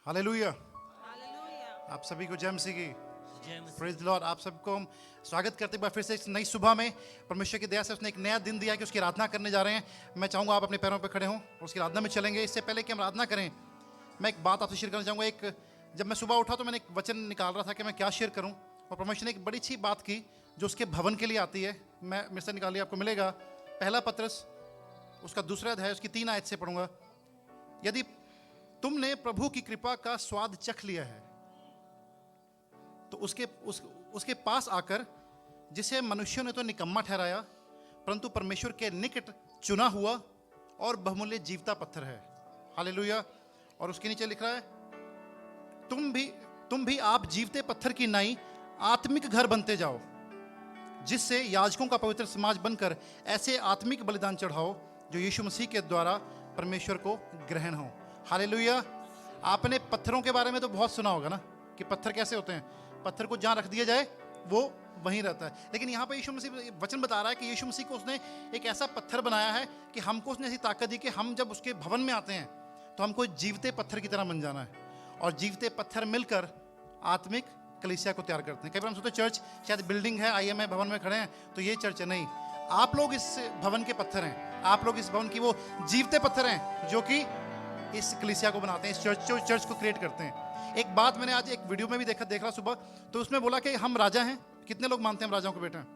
Hallelujah. आप सभी को जय मसीह की प्रेज द लॉर्ड। आप सबको हम स्वागत करते हैं फिर से इस नई सुबह में। परमेश्वर की दया से उसने एक नया दिन दिया कि उसकी आराधना करने जा रहे हैं। मैं चाहूँगा आप अपने पैरों पर खड़े हों और उसकी आराधना में चलेंगे। इससे पहले कि हम आराधना करें, मैं एक बात आपसे शेयर करना चाहूँगा। जब मैं सुबह उठा तो मैंने एक वचन निकाल रहा था कि मैं क्या शेयर करूँ, और परमेश्वर ने एक बड़ी अच्छी बात की जो उसके भवन के लिए आती है। मैं मेरे से निकालिए, आपको मिलेगा पहला पत्रस उसका 2 अध्याय उसकी 3 आयत से पढ़ूंगा। यदि तुमने प्रभु की कृपा का स्वाद चख लिया है तो उसके पास आकर, जिसे मनुष्यों ने तो निकम्मा ठहराया परंतु परमेश्वर के निकट चुना हुआ और बहुमूल्य जीवता पत्थर है। हालेलुया। और उसके नीचे लिख रहा है, तुम भी आप जीवते पत्थर की नाई आत्मिक घर बनते जाओ, जिससे याजकों का पवित्र समाज बनकर ऐसे आत्मिक बलिदान चढ़ाओ जो यीशु मसीह के द्वारा परमेश्वर को ग्रहण हो। हालेलुया। आपने पत्थरों के बारे में तो बहुत सुना होगा ना, कि पत्थर कैसे होते हैं। पत्थर को जहाँ रख दिया जाए वो वहीं रहता है, लेकिन यहाँ पे यीशु मसीह वचन बता रहा है कि यीशु मसीह को उसने एक ऐसा पत्थर बनाया है कि हमको उसने ऐसी ताकत दी कि हम जब उसके भवन में आते हैं तो हमको जीवते पत्थर की तरह बन जाना है, और जीवते पत्थर मिलकर आत्मिक कलीसिया को तैयार करते हैं। कई बार हम सोचते हैं चर्च शायद बिल्डिंग है, आइए मैं भवन में खड़े हैं तो ये चर्च है। नहीं, आप लोग इस भवन के पत्थर हैं। आप लोग इस भवन की वो जीवते पत्थर हैं जो कि इस कलीसिया को बनाते हैं, इस चर्च को क्रिएट करते हैं। एक बात मैंने आज एक वीडियो में भी देख रहा सुबह, तो उसमें बोला कि हम राजा हैं। कितने लोग मानते हैं हम राजाओं के बेटे हैं?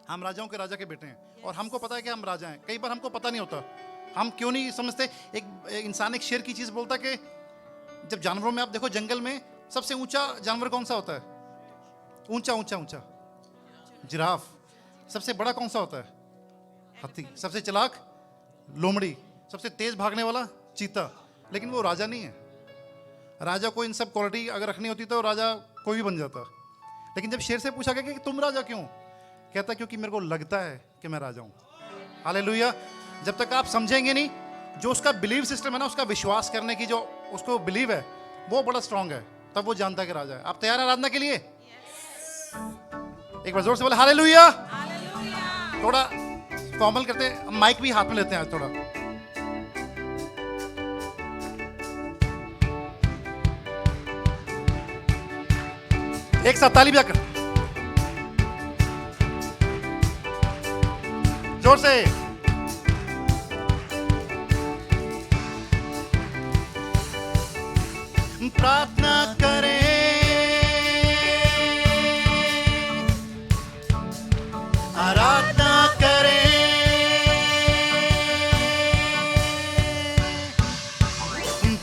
हम राजाओं के राजा के बेटे हैं, और हमको पता है कि हम राजा हैं। कई बार हमको पता नहीं होता, हम क्यों नहीं समझते। एक इंसान एक शेर की चीज बोलता कि जब जानवरों में आप देखो, जंगल में सबसे ऊंचा जानवर कौन सा होता है? ऊंचा ऊंचा ऊंचा जिराफ। सबसे बड़ा कौन सा होता है? हाथी। सबसे चालाक लोमड़ी। सबसे तेज भागने वाला चीता। लेकिन वो राजा नहीं है। राजा को इन सब क्वालिटी अगर रखनी होती तो राजा कोई भी बन जाता। लेकिन जब शेर से पूछा गया कि तुम राजा क्यों, कहता क्योंकि मेरे को लगता है कि मैं राजा हूं। हालेलुया। जब तक आप समझेंगे नहीं, जो उसका बिलीव सिस्टम है ना, उसका विश्वास करने की जो उसको बिलीव है वो बड़ा स्ट्रांग है, तब वो जानता है कि राजा है। आप तैयार हैं आराधना के लिए? एक बार जोर से बोले हालेलुया। थोड़ा फॉर्मल करते हैं, माइक भी हाथ में लेते हैं आज थोड़ा। एक साथ ताली बजाकर जोर से। प्रार्थना करें, आराधना करें,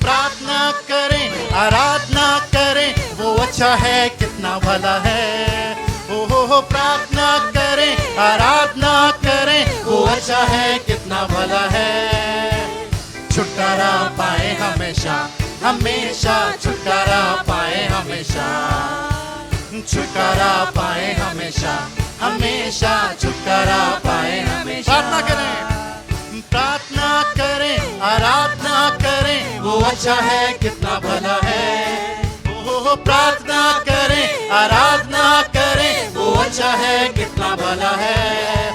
प्रार्थना करें, आराधना करें, वो अच्छा है कितना भला है। हो प्रार्थना करें, आराधना करें, वो अच्छा है कितना भला है। छुटकारा पाए हमेशा, हमेशा छुटकारा पाए हमेशा, छुटकारा पाए हमेशा, हमेशा छुटकारा पाए हमेशा। प्रार्थना करें, प्रार्थना करें, आराधना करें, वो अच्छा है कितना भला है। ओ प्रार्थना करें, आराधना करें, वो अच्छा है कितना भला है।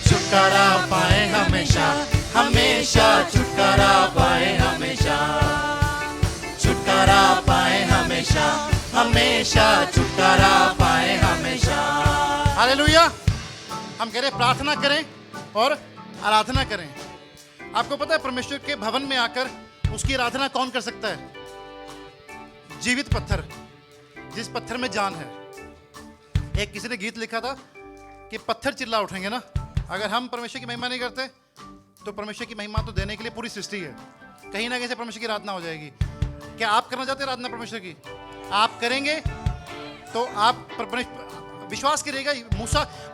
छुटकारा पाए हमेशा, हमेशा छुटकारा पाए हमेशा, छुटकारा पाए हमेशा, हमेशा छुटकारा पाए हमेशा। हालेलुया। हम कह रहे प्रार्थना करें और आराधना करें। आपको पता है परमेश्वर के भवन में आकर उसकी आराधना कौन कर सकता है? जीवित पत्थर, जिस पत्थर में जान है। एक किसी ने गीत लिखा था कि पत्थर चिल्ला उठेंगे ना अगर हम परमेश्वर की महिमा नहीं करते। तो परमेश्वर की महिमा तो देने के लिए पूरी सृष्टि है, कहीं ना कहीं से परमेश्वर की आराधना हो जाएगी। क्या आप करना चाहते हैं आराधना परमेश्वर की? आप करेंगे तो आप विश्वास करिएगा।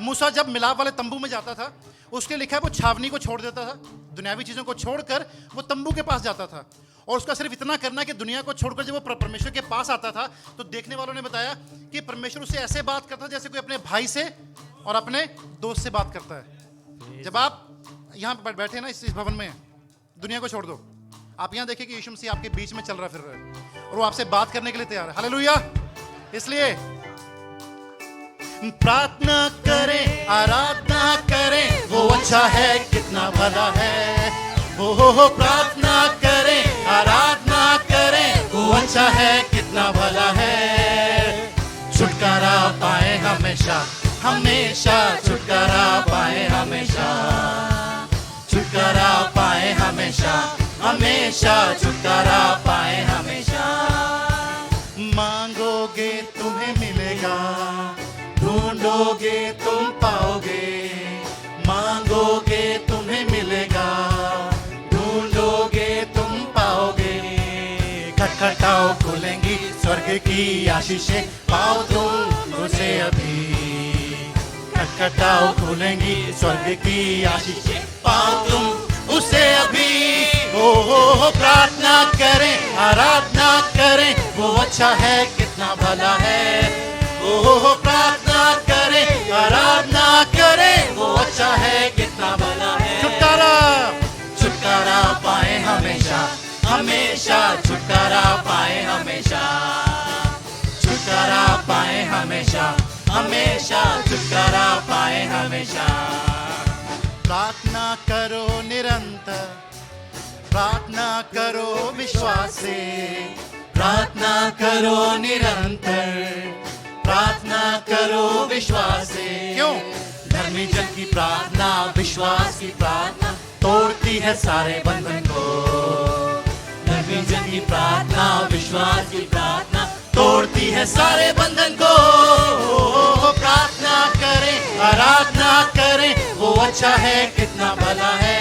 मूसा जब मिलाप वाले तंबू में जाता था, उसके लिखा है वो छावनी को छोड़ देता था, दुनियावी चीजों को छोड़कर वो तंबू के पास जाता था। और उसका सिर्फ इतना करना कि दुनिया को छोड़कर जब वो परमेश्वर के पास आता था तो देखने वालों ने बताया कि परमेश्वर उससे ऐसे बात करता जैसे कोई अपने भाई से और अपने दोस्त से बात करता है। जब आप यहाँ पर बैठे ना इस भवन में, दुनिया को छोड़ दो, आप यहाँ देखिए कि यीशु मसीह आपके बीच में चल रहा फिर रहा है और वो आपसे बात करने के लिए तैयार है। हालेलुया। इसलिए प्रार्थना करें, आराधना करें, वो अच्छा है कितना भला है। हो प्रार्थना करें, आराधना करें, है कितना भला है। छुटकारा पाए हमेशा, हमेशा छुटकारा पाए हमेशा, छुटकारा पाए हमेशा, हमेशा छुटकारा पाए हमेशा। मांगोगे तुम्हें मिलेगा, ढूंढोगे तुम पाओगे। मांगोगे तुम्हें मिलेगा, ढूंढोगे तुम पाओगे। खटखटाओ खुलेंगी स्वर्ग की आशीषें, पाओ तुम उसे अभी। खटखटाओ खुलेंगी स्वर्ग की आशीषें, पाओ तुम उसे अभी। ओ प्रार्थना करें, आराधना करें, वो अच्छा है कितना भला है। ओ प्रार्थना करें, आराधना करें, वो अच्छा है कितना भला है। छुटकारा, छुटकारा पाए हमेशा, हमेशा छुटकारा पाए हमेशा, छुटकारा पाए हमेशा, हमेशा छुटकारा पाए हमेशा। प्रार्थना करो निरंतर, प्रार्थना करो विश्वास से। प्रार्थना करो निरंतर, प्रार्थना करो विश्वास से। क्यों? धर्मी जन की प्रार्थना, विश्वास की प्रार्थना तोड़ती है सारे बंधन को। धर्मी जन की प्रार्थना, विश्वास की प्रार्थना तोड़ती है सारे बंधन को। प्रार्थना करें, आराधना करें, वो अच्छा है कितना भला है।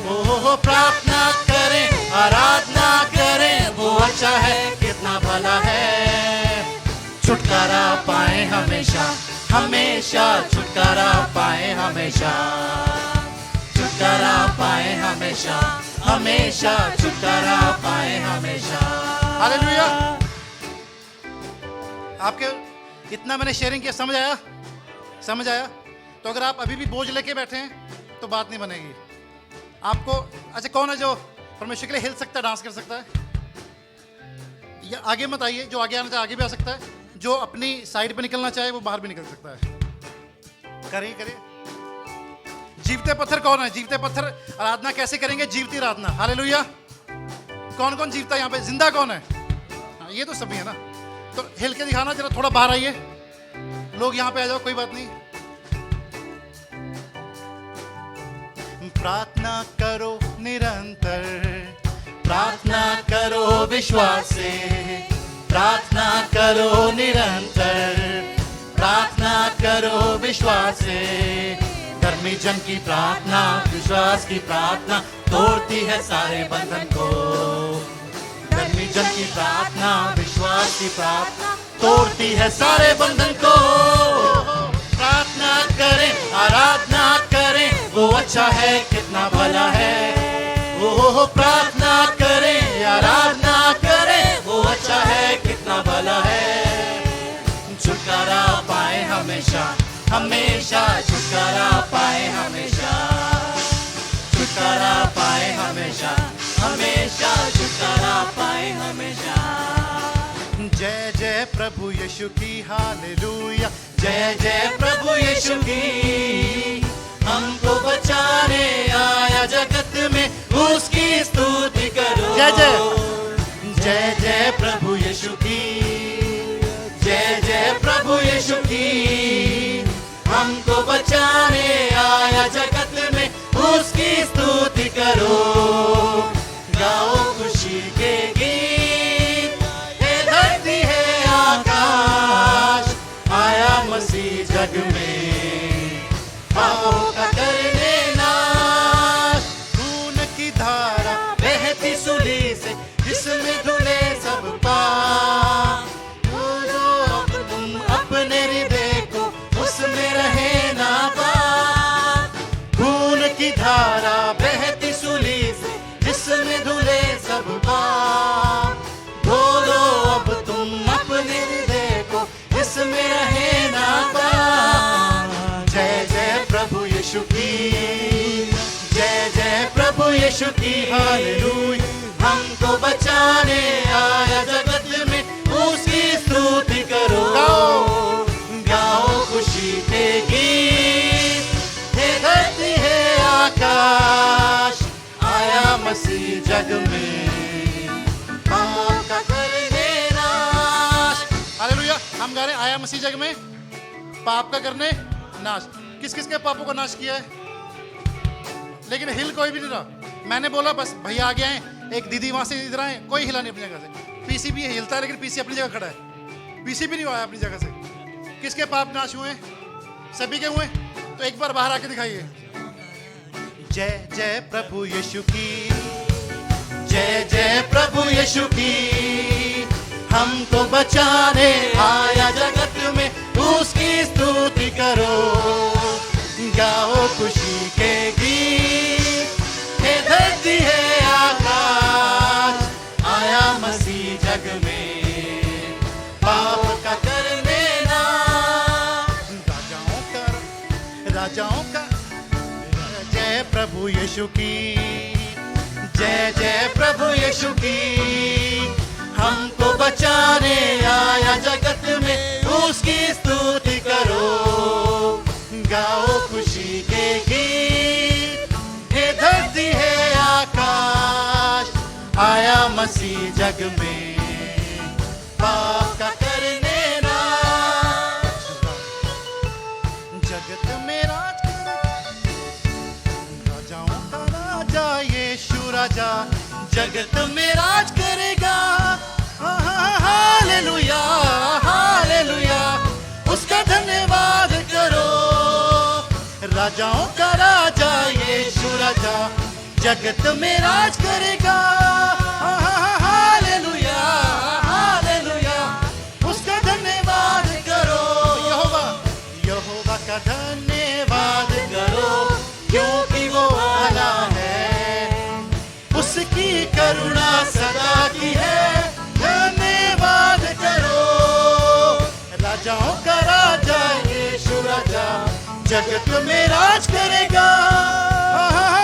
ओ प्रार्थना करें, आराधना करें, वो अच्छा है कितना भला है। छुटकारा पाए हमेशा, हमेशा छुटकारा पाए हमेशा, छुटकारा पाए हमेशा, हमेशा छुटकारा पाए हमेशा। हालेलुया। आपके इतना मैंने शेयरिंग किया, समझ आया? समझ आया? तो अगर आप अभी भी बोझ लेके बैठे हैं तो बात नहीं बनेगी आपको। अच्छा, कौन है जो परमेश्वर के लिए हिल सकता है, डांस कर सकता है? या आगे मत आइए, जो आगे आना चाहे आगे भी आ सकता है, जो अपनी साइड पे निकलना चाहे वो बाहर भी निकल सकता है। करिए करिए। जीवते पत्थर कौन है? जीवते पत्थर आराधना कैसे करेंगे? जीवती आराधना। हालेलुया। कौन कौन जीवता है यहाँ पे? जिंदा कौन है? हाँ, ये तो सभी है ना। तो हिल के दिखाना जरा, थोड़ा बाहर आइए। लोग यहाँ पे आ जाओ, कोई बात नहीं। प्रार्थना करो निरंतर, प्रार्थना करो विश्वास से। प्रार्थना करो निरंतर, प्रार्थना करो विश्वास से। धर्मी जन की प्रार्थना, विश्वास की प्रार्थना तोड़ती है सारे बंधन को। धर्मी जन की प्रार्थना, विश्वास की प्रार्थना तोड़ती है सारे बंधन को। प्रार्थना करें, आराधना करें, वो अच्छा है कितना भला है। ओ प्रार्थना करें, आराधना करें, वो अच्छा है कितना भला है। छुटकारा पाए हमेशा, हमेशा छुटकारा पाए हमेशा, छुटकारा पाए हमेशा, हमेशा छुटकारा पाए हमेशा। जय जय प्रभु यीशु की, हालेलुया। जय जय प्रभु यीशु की, हमको बचाने आया जगत में, उसकी स्तुति करो। जय जय, जय जय प्रभु यीशु की, जय जय प्रभु यीशु की, हमको बचाने आया जगत में, उसकी स्तुति करो। गाओ खुशी के गीत, हे धरती है आकाश, आया मसीह जग में, पापों का करने नाश। खून की धारा बहती सूली से, जिसमें धुले सब पाप। बोलो अब तुम अपने हृदय को, उसमें रहे ना पाप। खून की धारा बहती सूली से, जिसमें धुले सब पाप। बोलो अब तुम अपने हृदय को, इसमें रहे ना पाप। जय जय प्रभु यीशु की, जय जय प्रभु यीशु की, हालेलुया। हमको बचाने आया जगत में, उसकी स्तुति करो। गाओ गाओ खुशी के गीत, हे धरती है आकाश, आया मसीह जग में, पाप का करने आया मसीह जग में पाप का करने नाश। किस किस के पापों का नाश किया है? लेकिन हिल कोई भी नहीं रहा। मैंने बोला बस भैया आ गए हैं, एक दीदी वहां से इधर आए, कोई हिला नहीं अपनी जगह से। पीसी भी हिलता है लेकिन पीसी अपनी जगह खड़ा है, पीसी भी नहीं आया अपनी जगह से। किसके पाप नाश हुए? सभी के हुए। तो एक बार बाहर आके दिखाइए। जय जय प्रभु यीशु की, जय जय प्रभु यीशु की, हमको बचाने आया जगत में, उसकी स्तुति करो, गाओ खुशी के गीत, हे धरती है आकाश, आया मसीह जग में, पाप का करने ना, राजाओं का जय प्रभु यीशु की, जय जय प्रभु यीशु की, हमको बचाने आया जगत में, उसकी स्तुति करो, गाओ खुशी के गीत, हे धरती है आकाश, आया मसीह जग में, पाप का करने ना, जगत में राज करे, राजाओं का राजा यीशु राजा, जगत में राज करेगा। हालेलुया हालेलुया, उसका धन्यवाद करो, राजाओं का राजा यीशु राजा, जगत में राज करेगा। हालेलुया हालेलुया, उसका धन्यवाद करो, यहोवा यहोवा का धन्यवाद करो, क्योंकि वो भला है, उसकी करुणा सदा की है, धन्यवाद करो, राजाओं का राजा यीशु राजा, जगत में राज करेगा।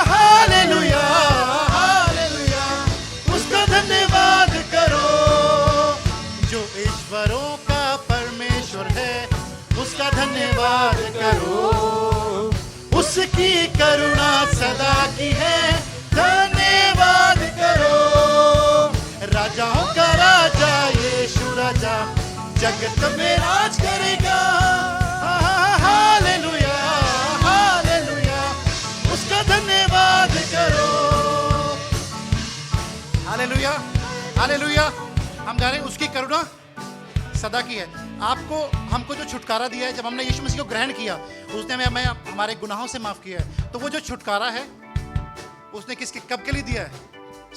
हालेलुया हालेलुया, उसका धन्यवाद करो, जो ईश्वरों का परमेश्वर है, उसका धन्यवाद करो, उसकी करुणा सदा की है, धन्यवाद करो, राजाओं का राजा यीशु राजा, जगत में राज करेगा। हालेलुया हालेलुया, उसका धन्यवाद करो। हालेलुया हालेलुया, हम जाने उसकी करुणा सदा की है। आपको हमको जो छुटकारा दिया है, जब हमने यीशु मसीह को ग्रहण किया, उसने हमें हमारे गुनाहों से माफ किया है। तो वो जो छुटकारा है उसने किसके कब के लिए दिया है?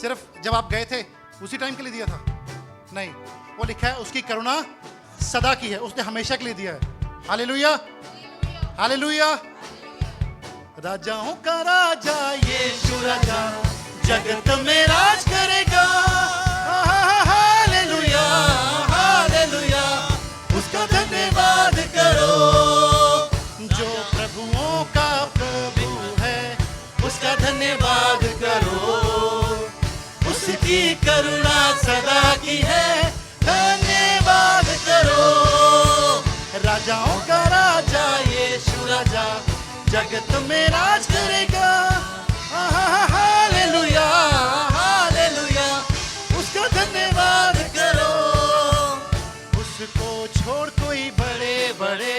सिर्फ जब आप गए थे उसी टाइम के लिए दिया था? नहीं, वो लिखा है उसकी करुणा सदा की है, उसने हमेशा के लिए दिया है। हालेलुया हालेलुया, राजाओं का राजा यीशु राजा, जगत में राज करेगा। हालेलुया हालेलुया, उसका धन्यवाद करो, जो प्रभुओं का प्रभु है, उसका धन्यवाद करो, उसकी करुणा सदा की है, धन्यवाद करो, राजाओं का राजा यीशु राजा, जगत में राज करेगा। हालेलुया हालेलुया, उसका धन्यवाद करो, उसको छोड़ कोई बड़े बड़े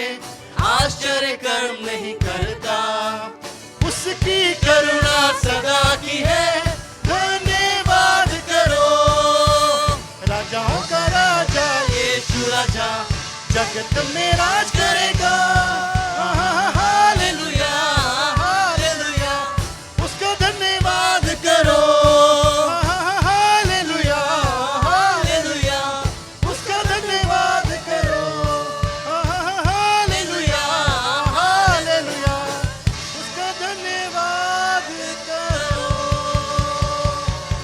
आश्चर्य कर्म नहीं करता, उसकी करुणा सदा की है, धन्यवाद करो, राजाओं का राजा यीशु राजा, जगत में राज करेगा। हालेलुया हालेलुया, उसका धन्यवाद करो। हालेलुया हालेलुया, उसका धन्यवाद करो। हालेलुया हालेलुया, उसका धन्यवाद करो।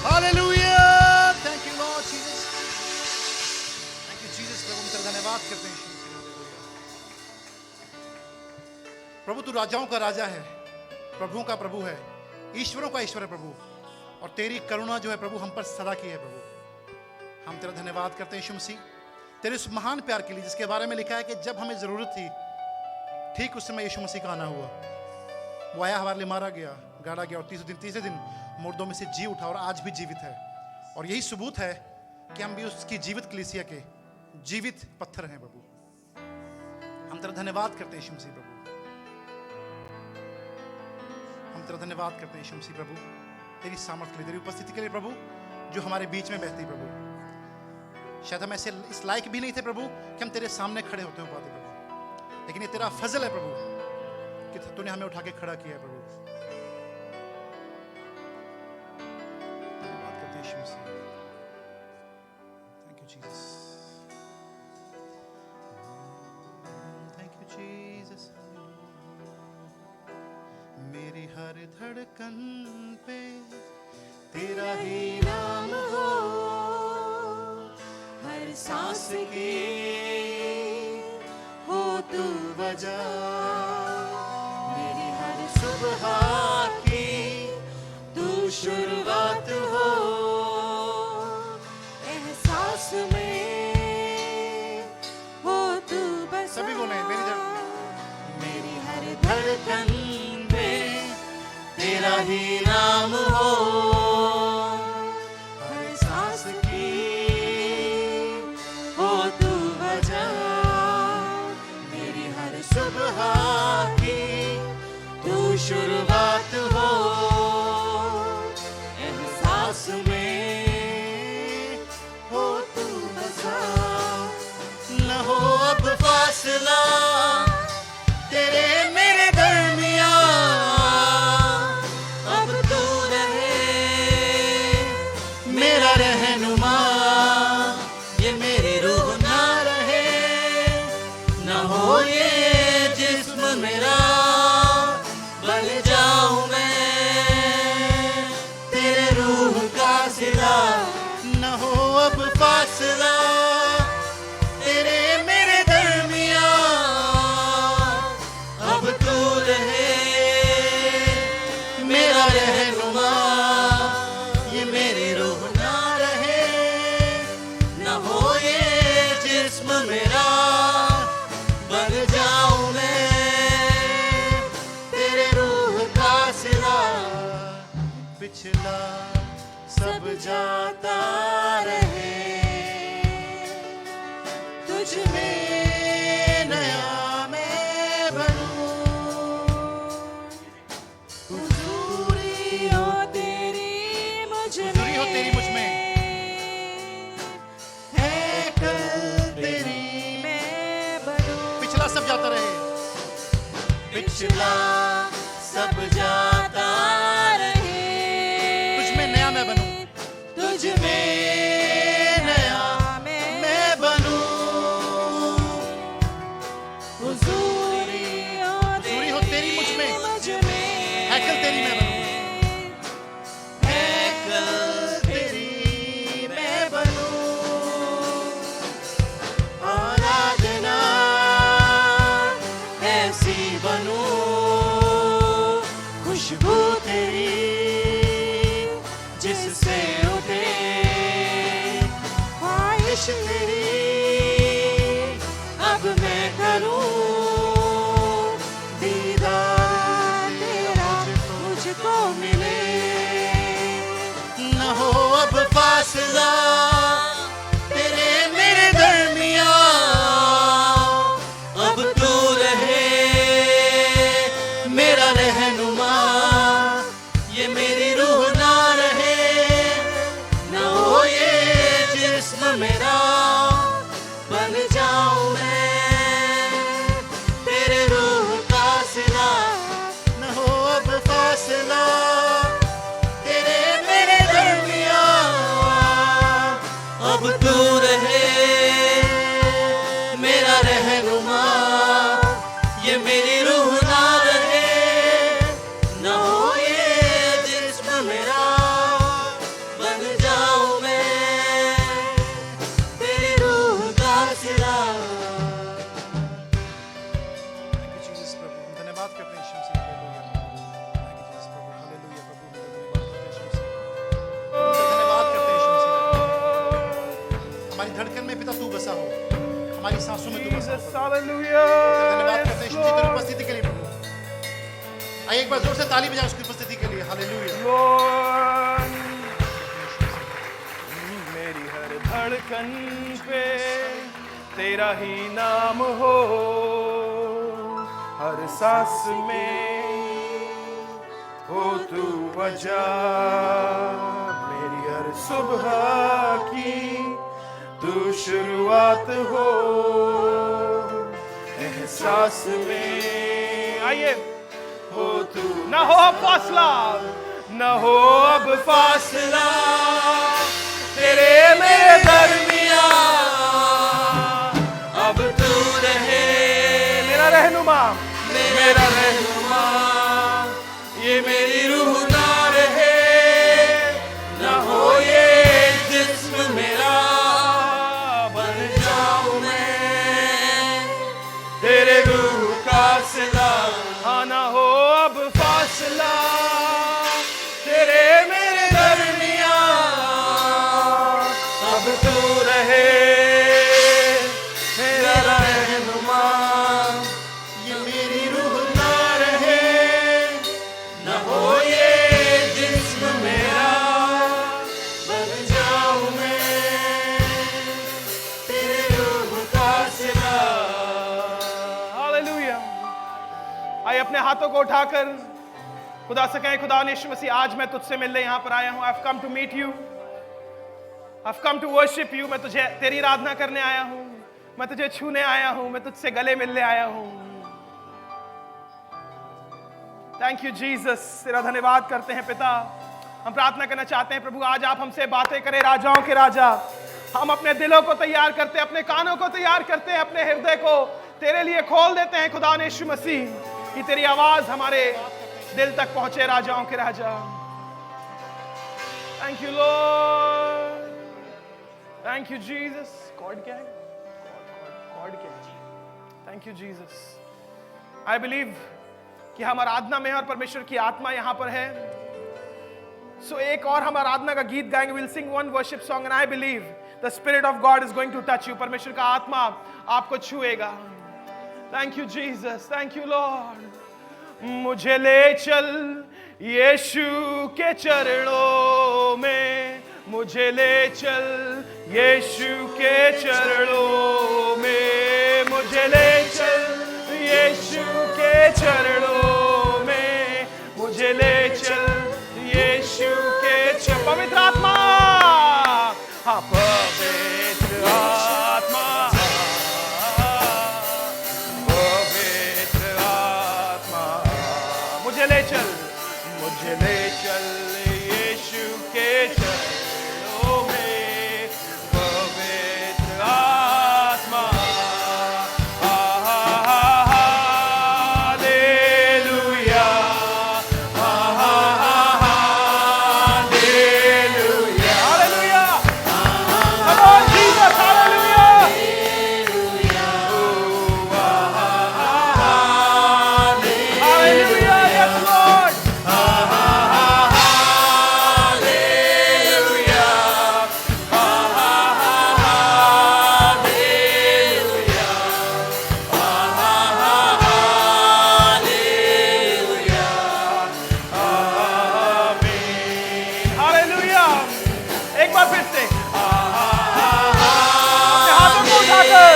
Hallelujah, thank you Lord Jesus, thank you Jesus. प्रभु हम तेरा धन्यवाद करते हैं। प्रभु तू राजाओं का राजा है, प्रभुओं का प्रभु है, ईश्वरों का ईश्वर है प्रभु, और तेरी करुणा जो है प्रभु हम पर सदा की है। प्रभु हम तेरा धन्यवाद करते हैं यीशु मसीह, तेरे उस महान प्यार के लिए जिसके बारे में लिखा है कि जब हमें जरूरत थी ठीक उस समय यीशु मसीह का आना हुआ। वो आया, हमारे लिए मारा गया, गाड़ा गया, और तीसरे दिन मुर्दों में से जी उठा और आज भी जीवित है। और यही सबूत है कि हम भी उसकी जीवित कलीसिया के जीवित पत्थर हैं प्रभु। हम तेरा धन्यवाद करते हैं यीशु मसीह प्रभु, हम तेरा धन्यवाद करते हैं यीशु मसीह प्रभु, तेरी सामर्थ के लिए, तेरी उपस्थिति के लिए प्रभु, जो हमारे बीच में बहती प्रभु। शायद हम ऐसे इस लायक भी नहीं थे प्रभु कि हम तेरे सामने खड़े होते हो पाते प्रभु, लेकिन ये तेरा फजल है प्रभु कि तूने हमें उठा के खड़ा किया है प्रभु। धन्यवाद करते हैं यीशु मसीह। Thank you Jesus, thank you Jesus. मेरी हर धड़कन पे तेरा ही नाम हो, हर सांस की हो तू वजह, मेरी हर सुबह की तू शुरुआत हो, एहसास में हो तू बस। सभी बोले मेरी हर धड़कन में तेरा ही नाम हो, हर सांस की हो तू वजह, मेरी हर सुबह की तू शुरुआत हो, एहसास में हो तू बसा। न हो अब फासला तेरे मेरे दरमियां, अब तू रहे मेरा रहनुमा, ये मेरी रूह ना रहे, न हो ये जिस्म मेरा, बन जाऊं मैं तेरे रूह का सिला। न हो अब फासला तेरे मेरे दरमियां, अब तू रहे मेरा रहनुमा, ये मेरी रूह ना रहे, न हो ये जिस्म मेरा, बन जाऊं मैं तेरे रूह का सिला। पिछला सब जाता रहे, तुझ में नया मैं बनूं, हुजूरी हो तेरी मुझ में, है कल तेरी मैं बनूं। पिछला सब जाता रहे, पिछला सब जाता रहे, तुझ में नया मैं बनूं, तुझ में नया मैं बनूं, हुजूरी हो तेरी मुझ में, हैकल तेरी मैं बनूं, हैकल तेरी मैं बनूं, आराधना ऐसी बनूं, खुशबू तेरी जिससे उठे, ख्वाहिश तेरी अब मैं करूं, दीदार तेरा मुझको मिले। न हो अब फासला तेरे मेरे दरमियां, अब तू रहे मेरा रहनुमा, ये मेरी रूह ना रहे, न हो ये जिस्म मेरा, बन जाऊं मैं तेरे रूह का सिला। न हो अब फासला तेरे मेरे दरमियां, अब तू रहे मेरा रहनुमा, ये मेरी रूह ना रहे, न हो ये जिस्म मेरा, बन जाऊं मैं तेरी रूह का सिला। धन्यवाद करते हैं यीशु मसीह, हालेलुया प्रभु, धन्यवाद करते हैं यीशु मसीह, हमारी धड़कन में पिता तू बसा हो, हमारी सांसों में तू बसा हो। धन्यवाद करते हैं यीशु मसीह तेरी उपस्थिति के लिए प्रभु। आइए एक बार जोर से ताली बजाएं उसकी उपस्थिति के लिए, हालेलुया। मेरी हर धड़कन पे तेरा ही नाम हो, हर सांस में हो तू वजह, मेरी हर सुबह की तू शुरुआत हो, एहसास में आइए हो तू। न हो अब फासला, न हो अब फासला तेरे मेरे दरमिया, अब तू रहे मेरा रहनुमा, मेरा रहनुमा, ये मेरी रूह ना रहे, न हो ये जिस्म मेरा, बन जाऊं मैं तेरे रूह का सिला। हाँ ना हो अब फासला तेरे मेरे दरमिया, अब तू रहे मेरा रहनुमा, ये मेरी रूह ना रहे, न हो ये जिस्म मेरा, बन जाऊं मैं तेरे रूह का सिला। हालेलुया। आइए अपने हाथों को उठाकर खुदा से कहें, खुदा यीशु मसीह आज मैं तुझसे मिलने यहाँ पर आया हूँ। I've come to meet you, I've come to worship you। मैं तुझे तेरी आराधना करने आया हूँ, मैं तुझे छूने आया हूँ, मैं तुझसे गले मिलने आया हूँ। थैंक यू जीसस, तेरा धन्यवाद करते हैं पिता। हम प्रार्थना करना चाहते हैं प्रभु आज आप हमसे बातें करें, राजाओं के राजा। हम अपने दिलों को तैयार करते हैं, अपने कानों को तैयार करते हैं, अपने हृदय को तेरे लिए खोल देते हैं खुदा यीशु मसीह, कि तेरी आवाज हमारे दिल तक पहुंचे राजाओं के राजा। Thank you Lord, thank you Jesus. God क्या है? गॉड क्या है? Thank you Jesus. I believe कि हम आराधना में हैं और परमेश्वर की आत्मा यहां पर है। सो एक और हम आराधना का गीत गाएंगे। Will sing one worship song and I believe the spirit of God is going to touch you. परमेश्वर का आत्मा आपको छुएगा। Thank you Jesus, thank you Lord. मुझे ले चल यीशु के चरणों में, मुझे ले चल यीशु के चरणों में, मुझे ले चल यीशु के चरणों में, मुझे ले चल यीशु के पवित्र आत्मा, हाँ पवित्र आत्मा, पवित्र आत्मा, मुझे ले चल यीशु के चरणों में, पवित्र आत्मा, hallelujah, hallelujah, hallelujah, come on Jesus, hallelujah, hallelujah, yes Lord, hallelujah. एक बार फिर से अपने हाथों को उठाकर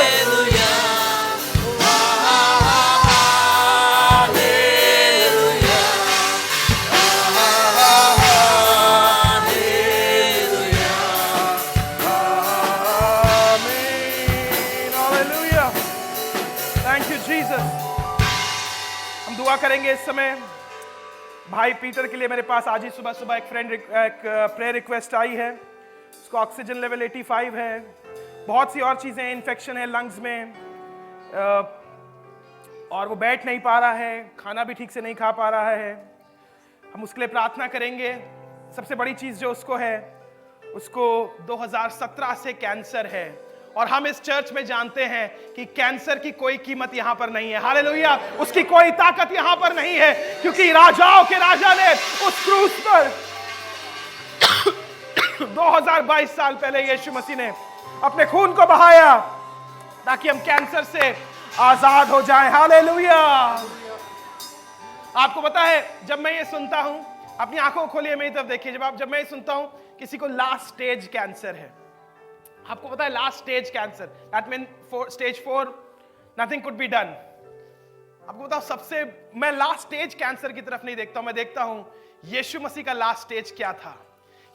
हालेलुया। Thank you Jesus. हम दुआ करेंगे इस समय। भाई पीटर के लिए मेरे पास आज ही सुबह सुबह एक प्रेयर रिक्वेस्ट आई है। उसका ऑक्सीजन लेवल 85 है। बहुत सी और चीज़ें, इन्फेक्शन है लंग्स में, और वो बैठ नहीं पा रहा है, खाना भी ठीक से नहीं खा पा रहा है। हम उसके लिए प्रार्थना करेंगे। सबसे बड़ी चीज़ जो उसको है, उसको 2017 से कैंसर है, और हम इस चर्च में जानते हैं कि कैंसर की कोई कीमत यहां पर नहीं है। हालेलुया। उसकी कोई ताकत यहां पर नहीं है, क्योंकि राजाओं के राजा ने उस क्रूस पर 2022 साल पहले यीशु मसीह ने अपने खून को बहाया ताकि हम कैंसर से आजाद हो जाएं। हालेलुया। आपको पता है, जब मैं ये सुनता हूं, अपनी आंखों खोलिए, मेरी तरफ देखिए, जब मैं ये सुनता हूं किसी को लास्ट स्टेज कैंसर है, आपको पता है last stage cancer, that mean stage 4 nothing could be done, आपको बताओ, सबसे मैं लास्ट स्टेज कैंसर की तरफ नहीं देखता हूं, मैं देखता हूं यीशु मसीह का लास्ट स्टेज क्या था।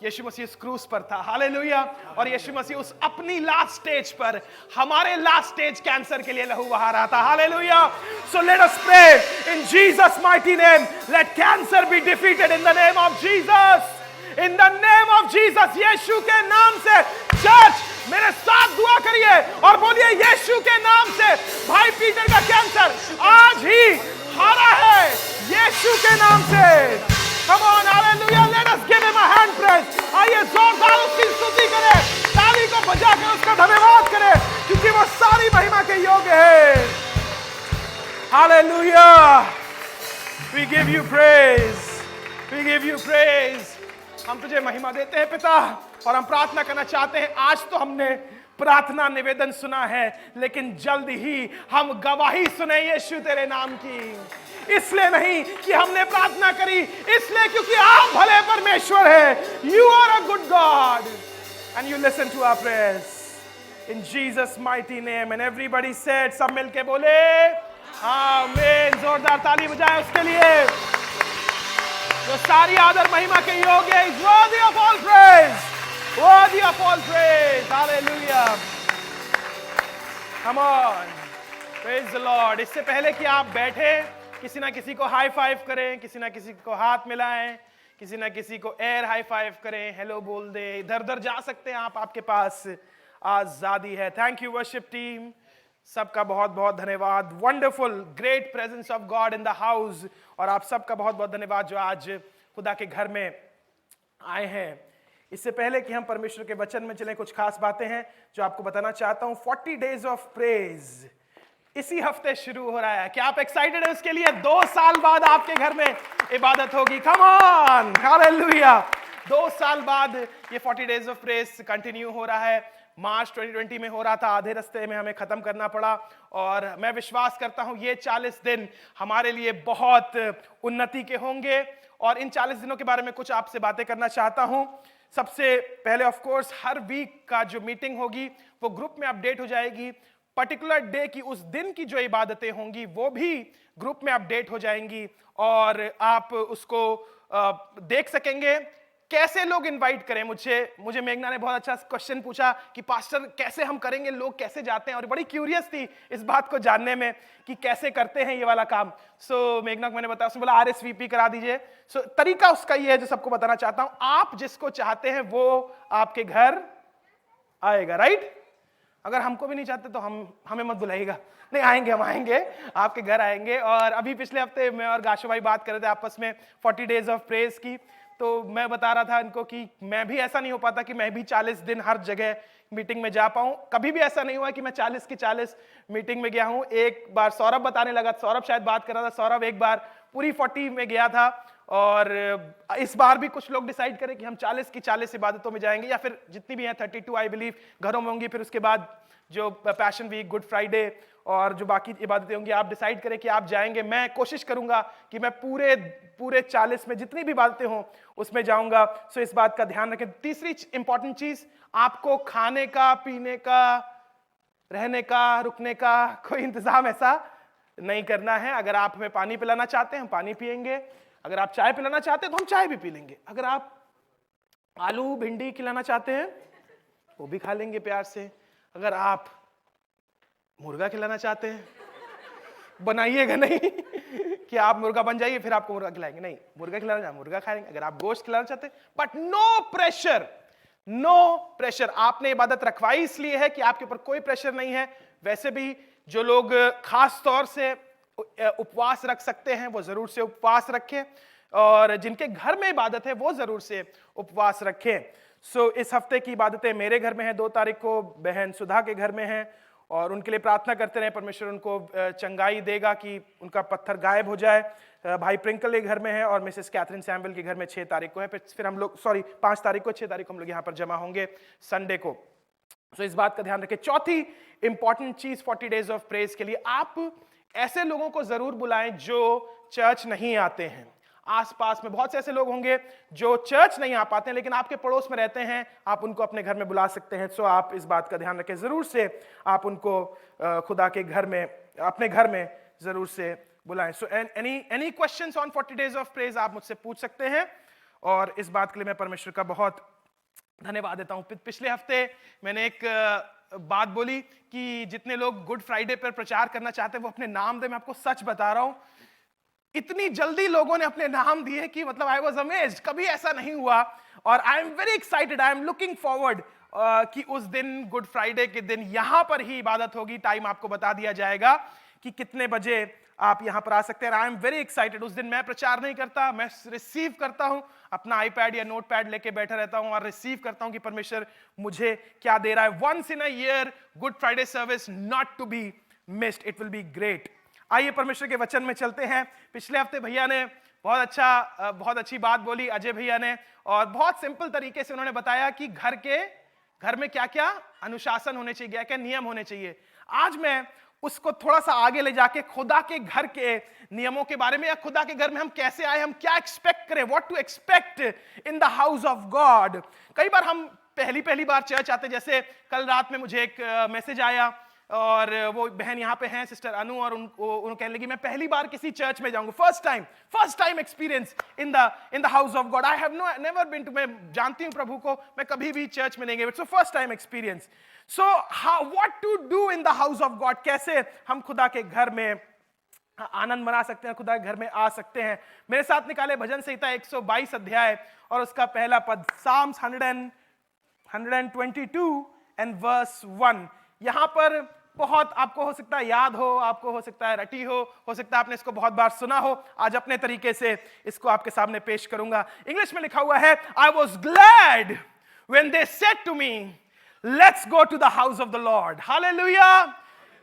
यीशु मसीह उस क्रूस पर था, हालेलुया, और यीशु मसीह उस अपनी लास्ट स्टेज पर हमारे लास्ट स्टेज कैंसर के लिए लहू बहा रहा था, hallelujah. So let us pray in Jesus mighty name, let cancer be defeated in the name of Jesus, in the name of Jesus. यीशु के नाम से चर्च मेरे साथ दुआ करिए और बोलिए, यीशु के नाम से भाई पीटर का कैंसर आज ही हारा है, यीशु के नाम से। Come on, hallelujah, let us give him a hand praise. आइए जोरदार उसकी स्तुति करें, ताली को बजाकर उसका धन्यवाद करें, क्योंकि वो सारी महिमा के योग्य है। Hallelujah, we give you praise, we give you praise. हम तुझे महिमा देते हैं पिता, और हम प्रार्थना करना चाहते हैं। आज तो हमने प्रार्थना निवेदन सुना है, लेकिन जल्द ही हम गवाही सुने यीशु तेरे नाम की। इसलिए नहीं कि हमने प्रार्थना करी, इसलिए क्योंकि आप भले परमेश्वर हैं। You are a good God and you listen to our prayers in Jesus mighty name, and everybody said, सब मिलके बोले आमीन। जोरदार ताली बजाएं उसके लिए जो सारी आदर महिमा के योग्य है। He's worthy of all praise, worthy of all praise, hallelujah, come on, praise the Lord। इससे पहले कि आप बैठे, किसी ना किसी को हाई फाइव करें, किसी ना किसी को हाथ मिलाएं, किसी ना किसी को एयर हाई फाइव करें, हेलो बोल दे। इधर उधर जा सकते हैं आप, आपके पास आजादी है। थैंक यू वर्शिप टीम, सबका बहुत बहुत धन्यवाद। Wonderful great presence of God in the house, और आप सबका बहुत बहुत धन्यवाद जो आज खुदा के घर में आए हैं। इससे पहले कि हम परमेश्वर के वचन में चलें, कुछ खास बातें हैं जो आपको बताना चाहता हूं। 40 डेज ऑफ प्रेज इसी हफ्ते शुरू हो रहा है। क्या आप एक्साइटेड है उसके लिए? 2 साल बाद आपके घर में इबादत होगी। Come on, hallelujah. 2 साल बाद ये 40 डेज ऑफ प्रेज कंटिन्यू हो रहा है। मार्च 2020 में हो रहा था, आधे रास्ते में हमें खत्म करना पड़ा, और मैं विश्वास करता हूं ये 40 दिन हमारे लिए बहुत उन्नति के होंगे, और इन 40 दिनों के बारे में कुछ आपसे बातें करना चाहता हूं। सबसे पहले ऑफ कोर्स हर वीक का जो मीटिंग होगी वो ग्रुप में अपडेट हो जाएगी। पर्टिकुलर डे की उस दिन की जो इबादतें होंगी वो भी ग्रुप में अपडेट हो जाएंगी, और आप उसको देख सकेंगे। कैसे लोग इनवाइट करें? मुझे मेघना ने बहुत अच्छा क्वेश्चन पूछा कि पास्टर कैसे हम करेंगे, लोग कैसे जाते हैं, और बड़ी क्यूरियस थी इस बात को जानने में कि कैसे करते हैं ये वाला काम। सो मेघना को मैंने बताया, उसने बोला RSVP करा दीजिए। सो तरीका उसका ये है जो सबको बताना चाहता हूं। आप जिसको चाहते हैं वो आपके घर आएगा, राइट? अगर हमको भी नहीं चाहते तो हमें मत बुलाइएगा। नहीं, आएंगे, हम आएंगे, आपके घर आएंगे। और अभी पिछले हफ्ते मैं और गाशो भाई बात कर रहे थे आपस में 40 डेज ऑफ प्रेज की, तो मैं बता रहा था इनको कि मैं भी ऐसा नहीं हो पाता कि मैं भी 40 दिन हर जगह मीटिंग में जा पाऊं। कभी भी ऐसा नहीं हुआ कि मैं 40 की 40 मीटिंग में गया हूं। एक बार सौरभ बताने लगा, सौरभ शायद बात कर रहा था, सौरभ एक बार पूरी 40 में गया था, और इस बार भी कुछ लोग डिसाइड करें कि हम 40 की 40 इबादतों में जाएंगे, या फिर जितनी भी हैं 32 आई बिलीव घरों में होंगी। फिर उसके बाद जो पैशन वीक, गुड फ्राइडे और जो बाकी इबादतें होंगी, आप डिसाइड करें कि आप जाएंगे। मैं कोशिश करूंगा कि मैं पूरे 40 में जितनी भी इबादतें हों उसमें जाऊंगा। सो इस बात का ध्यान रखें। तीसरी इंपॉर्टेंट चीज, आपको खाने का, पीने का, रहने का, रुकने का कोई इंतजाम ऐसा नहीं करना है। अगर आप हमें पानी पिलाना चाहते हैं हम पानी पिएंगे, अगर आप चाय पिलाना चाहते हैं तो हम चाय भी पी लेंगे, अगर आप आलू भिंडी खिलाना चाहते हैं वो भी खा लेंगे प्यार से, अगर आप मुर्गा खिलाना चाहते हैं बनाइएगा नहीं कि आप मुर्गा बन जाइए फिर आपको मुर्गा खिलाएंगे, नहीं, मुर्गा खिलाना चाहते मुर्गा खाएंगे। अगर आप गोश्त खिलाना चाहते हैं, but no pressure, no pressure. आपने इबादत रखवाई इसलिए है कि आपके ऊपर कोई प्रेशर नहीं है। वैसे भी जो लोग खास तौर से उपवास रख सकते हैं वो जरूर से उपवास रखें, और जिनके घर में इबादत है वो जरूर से उपवास रखें। सो इस हफ्ते की इबादतें मेरे घर में है, 2 तारीख को बहन सुधा के घर में है, और उनके लिए प्रार्थना करते रहे परमेश्वर उनको चंगाई देगा कि उनका पत्थर गायब हो जाए। भाई प्रिंकल के घर में है, और मिसेस कैथरीन सैमुअल के घर में 6 तारीख को है। फिर हम लोग 5 तारीख को, 6 तारीख को हम लोग यहाँ पर जमा होंगे संडे को। सो इस बात का ध्यान रखें। चौथी इंपॉर्टेंट चीज 40 डेज ऑफ प्रेज के लिए, आप ऐसे लोगों को जरूर बुलाएं जो चर्च नहीं आते हैं। आसपास में बहुत से ऐसे लोग होंगे जो चर्च नहीं आ पाते हैं लेकिन आपके पड़ोस में रहते हैं, आप उनको अपने घर में बुला सकते हैं। सो आप इस बात का ध्यान रखें, जरूर से आप उनको खुदा के घर में, अपने घर में जरूर से बुलाएं। So any questions on 40 days of praise आप मुझसे पूछ सकते हैं, और इस बात के लिए मैं परमेश्वर का बहुत धन्यवाद देता हूं। पिछले हफ्ते मैंने एक बात बोली कि जितने लोग गुड फ्राइडे पर प्रचार करना चाहते हैं वो अपने नाम दे। मैं आपको सच बता रहा हूं, इतनी जल्दी लोगों ने अपने नाम दिए कि मतलब आई वॉज अमेज्ड, कभी ऐसा नहीं हुआ। और I am very excited, I am looking forward कि उस दिन गुड फ्राइडे के दिन यहां पर ही इबादत होगी। टाइम आपको बता दिया जाएगा कि कितने बजे आप यहां पर आ सकते हैं। I am very excited. उस दिन मैं प्रचार नहीं करता, मैं रिसीव करता हूं, अपना आईपैड या नोटपैड लेके बैठा रहता हूं और रिसीव करता हूं कि परमेश्वर मुझे क्या दे रहा है। Once in a year Good Friday service, not to be missed, it will be great. आइए परमेश्वर के वचन में चलते हैं। पिछले हफ्ते भैया ने बहुत अच्छी बात बोली, अजय भैया ने, और बहुत सिंपल तरीके से उन्होंने बताया कि घर में क्या क्या अनुशासन होने चाहिए, क्या क्या नियम होने चाहिए। आज मैं उसको थोड़ा सा आगे ले जाके खुदा के घर के नियमों के बारे में, या खुदा के घर में हम कैसे आए, हम क्या एक्सपेक्ट करें, what to expect in the house of God. कई बार हम पहली बार चर्च आते, जैसे कल रात में मुझे एक मैसेज आया और वो बहन यहाँ पे हैं, सिस्टर अनु, और उनको कहने लगी मैं पहली बार किसी चर्च में जाऊंगा, first time experience in the house of God. I have never been to, मैं जानती हूँ प्रभु को, मैं कभी भी चर्च में नहीं गई, so first time experience. So what to do in the house of God, कैसे हम खुदा के घर में आनंद मना सकते हैं, खुदा के घर में आ सकते हैं। मेरे साथ निकाले भजन संहिता 122 अध्याय और उसका पहला पद, साम्स 122 एंड वर्स 1। यहां पर बहुत आपको हो सकता है याद हो, आपको हो सकता है रटी हो सकता है आपने इसको बहुत बार सुना हो। आज अपने तरीके से इसको आपके सामने पेश करूंगा। इंग्लिश में लिखा हुआ है, I was glad when they said to me let's go to the house of the Lord. Hallelujah.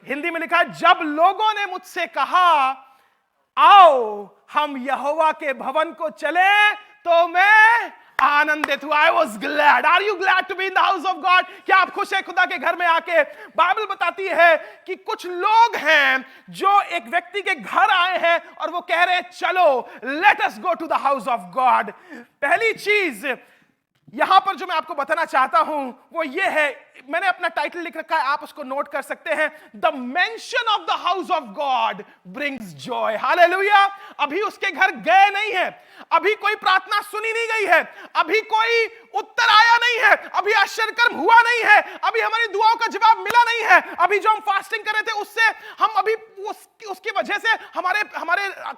Hindi में लिखा है, जब लोगों ने मुझसे कहा आओ हम यहोवा के भवन को चले तो मैं आनंदित हुआ। I was glad. Are you glad to be in the house of God? क्या आप खुश हैं खुदा के घर में आके? बाइबल बताती है कि कुछ लोग हैं जो एक व्यक्ति के घर आए हैं और वो कह रहे हैं चलो let us go to the house of God. पहली चीज यहां पर जो मैं आपको बताना चाहता हूं वो ये है, मैंने अपना टाइटल लिख रखा है, आप उसको नोट कर सकते हैं, the mansion of the house of God brings Joy. Hallelujah. अभी उसके घर गए नहीं है, अभी कोई प्रार्थना सुनी नहीं गई है, अभी कोई उत्तर आया नहीं है, अभी आश्चर्यकर्म हुआ नहीं है, अभी हमारी दुआओं का जवाब मिला नहीं है, अभी जो हम फास्टिंग कर रहे थे उससे हम अभी उसकी वजह से हमारे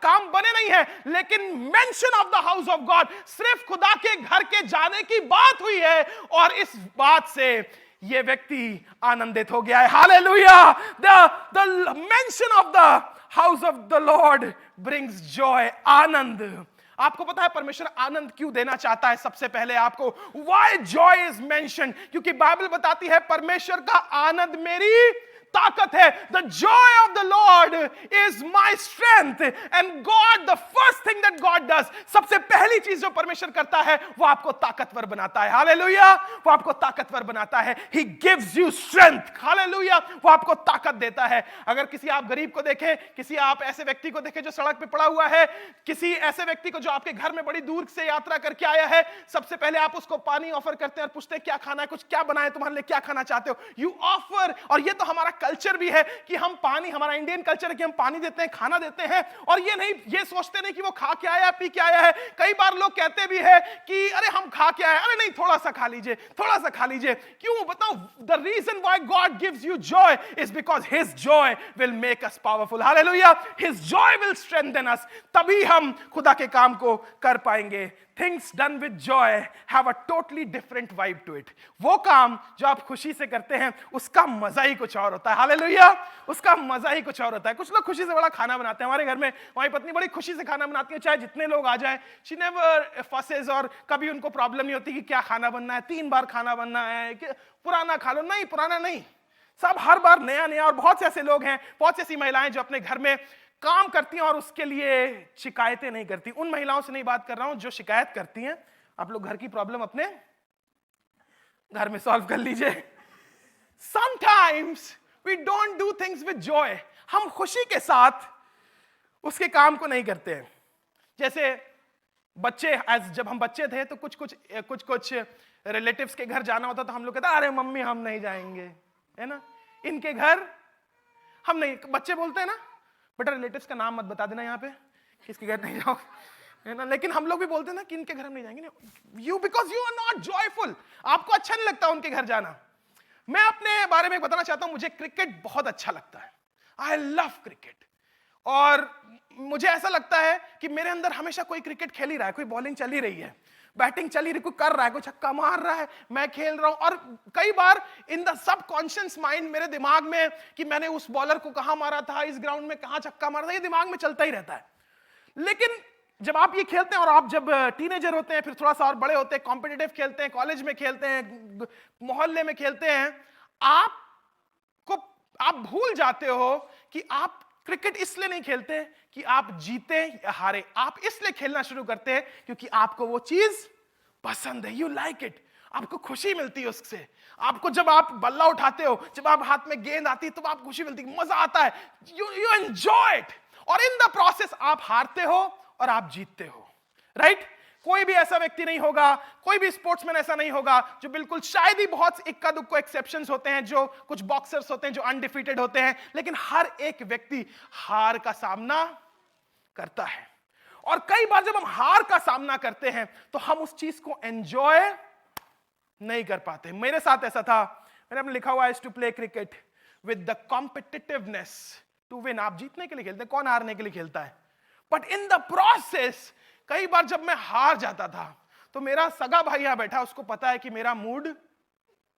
काम बने नहीं है, लेकिन mention of the house of God, सिर्फ खुदा के घर के जाने की बात हुई है और इस बात से ये व्यक्ति आनंदित हो गया है। Hallelujah. The mansion of the house of the Lord brings joy, आनंद। आपको पता है परमेश्वर आनंद क्यों देना चाहता है? सबसे पहले आपको व्हाई जॉय इज मेंशन्ड, क्योंकि बाइबल बताती है परमेश्वर का आनंद मेरी ताकत है। The Joy of the Lord is my strength and God, the first thing that God does, सबसे पहली चीज जो परमेश्वर करता है वो आपको ताकतवर बनाता है। हालेलुया। वो आपको ताकतवर बनाता है। He gives you strength. Hallelujah. वो आपको ताकत देता है। अगर किसी आप गरीब को देखें, किसी आप ऐसे व्यक्ति को देखें जो सड़क पे पड़ा हुआ है, किसी ऐसे व्यक्ति को जो आपके घर में बड़ी दूर से यात्रा करके आया है, सबसे पहले आप उसको पानी ऑफर करते हैं और पूछते हैं क्या खाना है, कुछ क्या बनाए तुम्हारे लिए, क्या खाना चाहते हो, यू ऑफर। और ये तो हमारा कल्चर भी है कि हम पानी, हमारा इंडियन कल्चर है कि हम पानी देते हैं, खाना देते हैं, और ये सोचते नहीं कि वो खा के आया, पी के आया है। कई बार लोग कहते भी है कि अरे हम खा के आए, अरे नहीं थोड़ा सा खा लीजिए, थोड़ा सा खा लीजिए। क्यों बताओ? The reason why God gives you joy is because his joy will make us powerful. Hallelujah. His joy will strengthen us, तभी हम खुदा के काम को कर पाएंगे। Things done with joy have a totally different vibe to it. वो काम जो आप खुशी से करते हैं उसका मजा ही कुछ और होता है। हालेलुया। उसका मजा ही कुछ और होता है। कुछ लोग खुशी से बड़ा खाना बनाते हैं। हमारे घर में हमारी पत्नी बड़ी खुशी से खाना बनाती है, चाहे जितने लोग आ जाएं। She never fusses, और कभी उनको प्रॉब्लम नहीं होती कि क्या खाना बनना है, 3 बार खाना बनना है, कि पुराना खा लो। नहीं, पुराना नहीं, सब हर बार नया नया। और बहुत से ऐसे लोग हैं, बहुत सी ऐसी महिलाएं जो अपने घर में काम करती हैं और उसके लिए शिकायतें नहीं करती। उन महिलाओं से नहीं बात कर रहा हूं जो शिकायत करती हैं। आप लोग घर की प्रॉब्लम अपने घर में सॉल्व कर लीजिए। Sometimes we don't do things with joy. हम खुशी के साथ उसके काम को नहीं करते हैं। जैसे बच्चे, जब हम बच्चे थे तो कुछ रिलेटिव्स के घर जाना होता तो हम लोग कहते अरे मम्मी हम नहीं जाएंगे, है ना, इनके घर हम नहीं। बच्चे बोलते हैं ना, बेटा रिलेटिव्स का नाम मत बता देना यहाँ पे, किसके घर नहीं जाओ, है ना। लेकिन हम लोग भी बोलते हैं ना कि इनके घर हम नहीं जाएंगे ना, you because you are not joyful, आपको अच्छा नहीं लगता उनके घर जाना। मैं अपने बारे में बताना चाहता हूं, मुझे क्रिकेट बहुत अच्छा लगता है, आई लव क्रिकेट। और मुझे ऐसा लगता है कि मेरे अंदर हमेशा कोई क्रिकेट खेल ही रहा है, कोई बॉलिंग चल ही रही है, बैटिंग चल ही रही, कोई कर रहा है, कोई छक्का मार रहा है, मैं खेल रहा हूं। और कई बार इन द सबकॉन्शियस माइंड मेरे दिमाग में कि मैंने उस बॉलर को कहां मारा था, इस ग्राउंड में कहां छक्का मारा था, ये दिमाग में चलता ही रहता है। लेकिन जब आप ये खेलते हैं और आप जब टीनेजर होते हैं, फिर थोड़ा सा और बड़े होते हैं, कॉम्पिटिटिव खेलते हैं, कॉलेज में खेलते हैं, मोहल्ले में खेलते हैं, आप भूल जाते हो कि आप क्रिकेट इसलिए नहीं खेलते कि आप जीते या हारे, आप इसलिए खेलना शुरू करते हैं क्योंकि आपको वो चीज पसंद है, यू लाइक इट, आपको खुशी मिलती है उससे। आपको जब आप बल्ला उठाते हो, जब आप हाथ में गेंद आती है तो आपको खुशी मिलती है, मजा आता है, यू एंजॉय इट। और इन द प्रोसेस आप हारते हो और आप जीतते हो, राइट? कोई भी ऐसा व्यक्ति नहीं होगा, कोई भी स्पोर्ट्समैन ऐसा नहीं होगा जो बिल्कुल, शायद ही बहुत इक्का दुक्का एक्सेप्शंस होते हैं, जो कुछ बॉक्सर्स होते हैं जो अनडिफीटेड होते हैं, लेकिन हर एक व्यक्ति हार का सामना करता है। और कई बार जब हम हार का सामना करते हैं तो हम उस चीज को एंजॉय नहीं कर पाते। मेरे साथ ऐसा था, मैंने अपने लिखा हुआ है to play cricket with the competitiveness to win. आप जीतने के लिए खेलते हैं, कौन हारने के लिए खेलता है? बट इन द प्रोसेस कई बार जब मैं हार जाता था तो मेरा सगा भाई यहां बैठा, उसको पता है कि मेरा मूड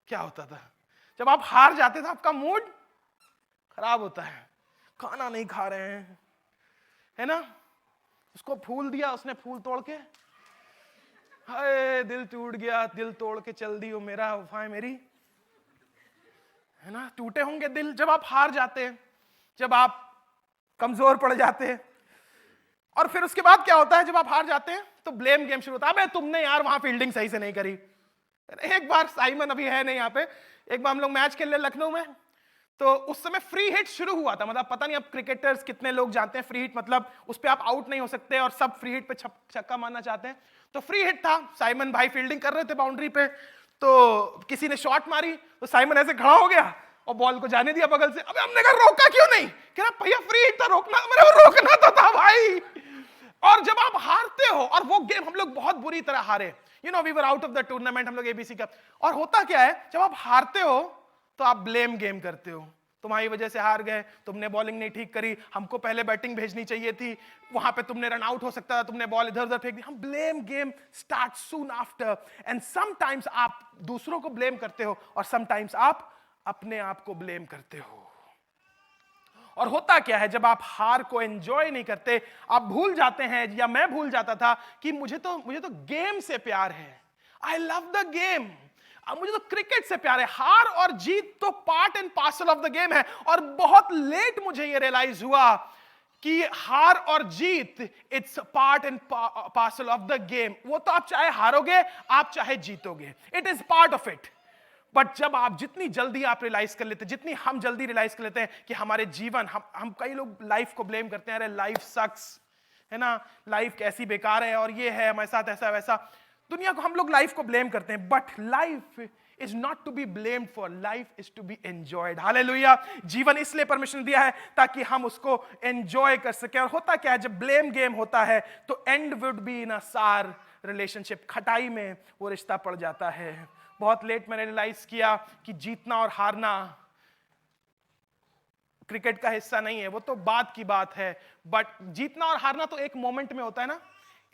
क्या होता था। जब आप हार जाते थे आपका मूड खराब होता है, खाना नहीं खा रहे हैं, है ना, उसको फूल दिया, उसने फूल तोड़ के, हाय दिल टूट गया, दिल तोड़ के चल दी वो मेरा वफा है मेरी, है ना। टूटे होंगे दिल जब आप हार जाते हैं, जब आप कमजोर पड़ जाते हैं। और फिर उसके बाद क्या होता है, जब आप हार जाते हैं तो ब्लेम गेम शुरू होता है, अबे तुमने यार वहां फील्डिंग सही से नहीं करी। एक बार साइमन अभी है नहीं यहाँ पे, एक बार हम लोग मैच खेल रहे लखनऊ में, तो उस समय फ्री हिट शुरू हुआ था। मतलब पता नहीं अब क्रिकेटर्स कितने लोग जानते हैं फ्री हिट मतलब उस पे आप आउट नहीं हो सकते और सब फ्री हिट पे छक्का मारना चाहते हैं। तो फ्री हिट था, साइमन भाई फील्डिंग कर रहे थे बाउंड्री पे, तो किसी ने शॉट मारी तो साइमन ऐसे खड़ा हो गया और बॉल को जाने दिया बगल से। अबे हमने कहा रोका क्यों नहीं? कह रहा भैया फ्री हिट था, रोकना, मेरे को रोकना तो था भाई। और जब आप हारते हो, और वो गेम हम लोग बहुत बुरी तरह हारे, you know we were out of the tournament, हम लोग एबीसी कप। और होता क्या है, जब आप हारते हो तो आप ब्लेम गेम करते हो, तुम्हारी वजह से हार गए, तुमने बॉलिंग नहीं ठीक करी, हमको पहले बैटिंग भेजनी चाहिए थी, वहां पे तुमने रन आउट हो सकता था, तुमने बॉल इधर उधर फेंक दी। हम blame game start soon after, and sometimes आप दूसरों को ब्लेम करते हो और समटाइम्स आप अपने आप को ब्लेम करते हो। और होता क्या है, जब आप हार को एंजॉय नहीं करते, आप भूल जाते हैं, या मैं भूल जाता था कि मुझे तो गेम से प्यार है, आई लव द गेम, मुझे तो क्रिकेट से प्यार है। हार और जीत तो part and parcel of the game है। और बहुत लेट मुझे ये रियलाइज हुआ कि हार और जीत it's part and parcel of the game. वो तो आप चाहे हारोगे, आप चाहे जीतोगे, it is part of it. But जब आप जितनी जल्दी आप रियलाइज कर लेते, जितनी हम जल्दी रियलाइज कर लेते हैं कि हमारे जीवन, हम कई लोग लाइफ को ब्लेम करते हैं, अरे लाइफ सक्स, है ना, लाइफ कैसी बेकार है, और ये है हमारे साथ ऐसा वैसा, दुनिया को हम लोग लाइफ को ब्लेम करते हैं। But life is not to be blamed for, life is to be enjoyed. Hallelujah. जीवन इसलिए परमिशन दिया है ताकि हम उसको एंजॉय कर सके। और होता क्या है, जब ब्लेम गेम होता है तो एंड वुड बी इन अ सार रिलेशनशिप, खटाई में वो रिश्ता पड़ जाता है। बहुत लेट मैंने रियलाइज किया कि जीतना और हारना क्रिकेट का हिस्सा नहीं है, वो तो बात की बात है। बट जीतना और हारना तो एक मोमेंट में होता है ना।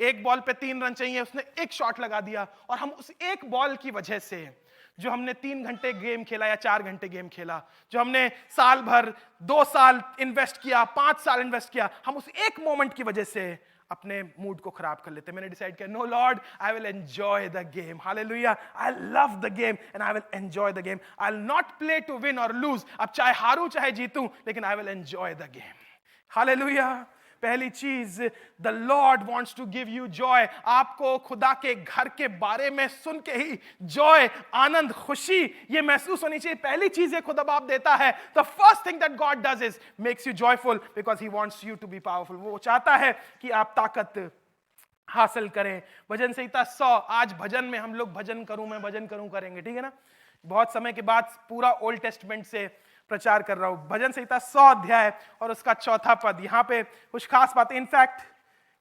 एक बॉल पे 3 रन चाहिए, उसने एक शॉट लगा दिया, और हम उस एक बॉल की वजह से, जो हमने 3 घंटे गेम खेला या 4 घंटे गेम खेला, जो हमने साल भर, 2 साल इन्वेस्ट किया, 5 साल इन्वेस्ट किया, हम उस एक मोमेंट की वजह से अपने मूड को खराब कर लेते। मैंने डिसाइड किया, no Lord, I will enjoy the game. Hallelujah. I love the game and I will enjoy the game. I will not play to win और लूज। अब चाहे हारूं चाहे जीतूं, लेकिन I will enjoy the game. Hallelujah. पहली चीज, the Lord wants to give you joy. आपको खुदा के घर के बारे में सुन के ही जॉय, आनंद, खुशी ये महसूस होनी चाहिए। पहली चीज ये खुदा बाप देता है। The first thing that God does is makes you joyful because he wants you to be powerful. वो चाहता है कि आप ताकत हासिल करें। भजन संहिता 100, आज भजन में हम लोग भजन करूं मैं भजन करूं करेंगे, ठीक है ना। बहुत समय के बाद पूरा ओल्ड टेस्टमेंट से प्रचार कर रहा हूं। भजन संहिता 100 अध्याय और उसका 4था पद। यहां पे कुछ खास बात, इनफैक्ट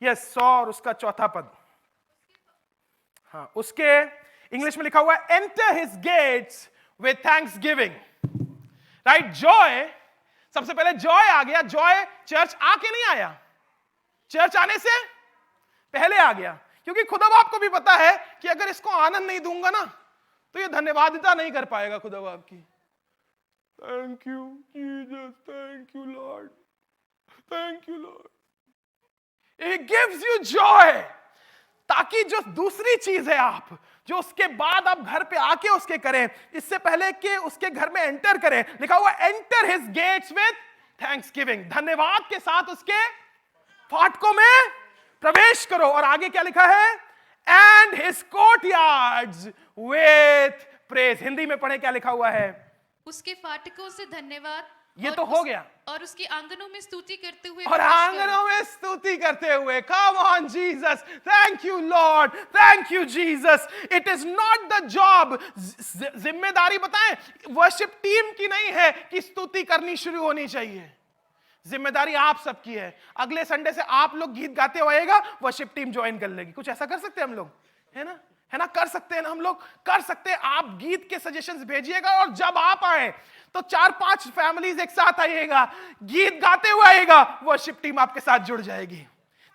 यस 100 और उसका 4था पद। हाँ, उसके इंग्लिश में लिखा हुआ है enter his gates with thanksgiving. Right, joy, सबसे पहले जॉय आ गया। जॉय चर्च आके नहीं आया, चर्च आने से पहले आ गया, क्योंकि खुदा बाप को भी पता है कि अगर इसको आनंद नहीं दूंगा ना तो ये धन्यवादिता नहीं कर पाएगा खुदा बाप की। Thank you Jesus, thank you Lord, thank you Lord. It gives you Joy, ताकि जो दूसरी चीज है आप जो उसके बाद आप घर पे आके उसके करें, इससे पहले कि उसके घर में एंटर करें। लिखा हुआ enter his gates with thanksgiving, धन्यवाद के साथ उसके फाटकों में प्रवेश करो। और आगे क्या लिखा है, and his courtyards with praise. Hindi में पढ़े क्या लिखा हुआ है, उसके फाटकों से धन्यवाद, ये तो हो गया, और उसके आंगनों में स्तुति करते हुए और आंगनों में स्तुति करते हुए। Come on Jesus, thank you Lord, thank you Jesus. It is not the job, जिम्मेदारी बताएं वर्शिप टीम की नहीं है कि स्तुति करनी शुरू होनी चाहिए, जिम्मेदारी आप सबकी है। अगले संडे से आप लोग गीत गाते होएगा, वर्शिप टीम ज्वाइन कर लेगी। कुछ ऐसा कर सकते हैं हम लोग, है ना, है ना, कर सकते हैं ना, हम लोग कर सकते हैं। आप गीत के सजेशंस भेजिएगा और जब आप आए तो 4-5 फैमिलीज एक साथ आइएगा, गीत गाते हुए आइएगा, वर्शिप टीम आपके साथ जुड़ जाएगी।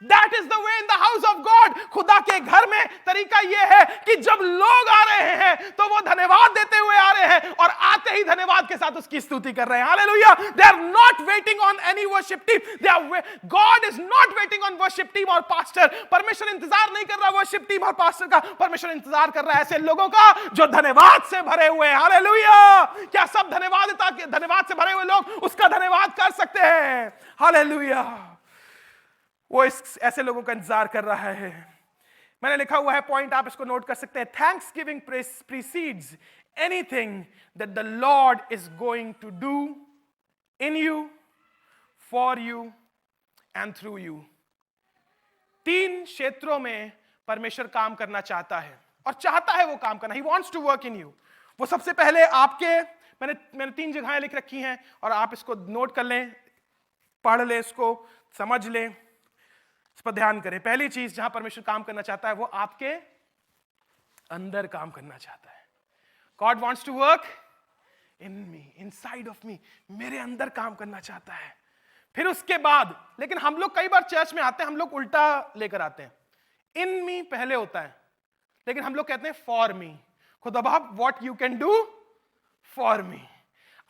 That is the way in the house of God। खुदा के घर में तरीका यह है कि जब लोग आ रहे हैं तो वो धन्यवाद देते हुए आ रहे हैं, और आते ही धन्यवाद के साथ उसकी स्तुति कर रहे हैं। Hallelujah. They are not waiting on any worship team। God is not waiting on worship team और pastor। परमेश्वर इंतजार नहीं कर रहा worship team और pastor का, परमेश्वर इंतजार कर रहा है ऐसे लोगों का जो धन्यवाद से भरे हुए हैं। हालेलुया। क्या सब धन्यवाद से भरे हुए लोग उसका धन्यवाद कर सकते हैं? हालेलुया। वो ऐसे लोगों का इंतजार कर रहा है। मैंने लिखा हुआ है पॉइंट, आप इसको नोट कर सकते हैं। Thanksgiving precedes anything that the Lord is going to do in you, for you and through you. 3 क्षेत्रों में परमेश्वर काम करना चाहता है, और चाहता है वो काम करना। He wants to work in you. वो सबसे पहले आपके, मैंने 3 जगहें लिख रखी हैं, और आप इसको नोट कर लें, पढ़ लें, इसको समझ लें, इस पर ध्यान करें। पहली चीज जहां परमेश्वर काम करना चाहता है वो आपके अंदर काम करना चाहता है। God wants to work in me, inside of me, मेरे अंदर काम करना चाहता है। फिर उसके बाद, लेकिन हम लोग कई बार चर्च में आते हैं, हम लोग उल्टा लेकर आते हैं। इन मी पहले होता है, लेकिन हम लोग कहते हैं फॉर मी। खुदा बाप what you can do for me.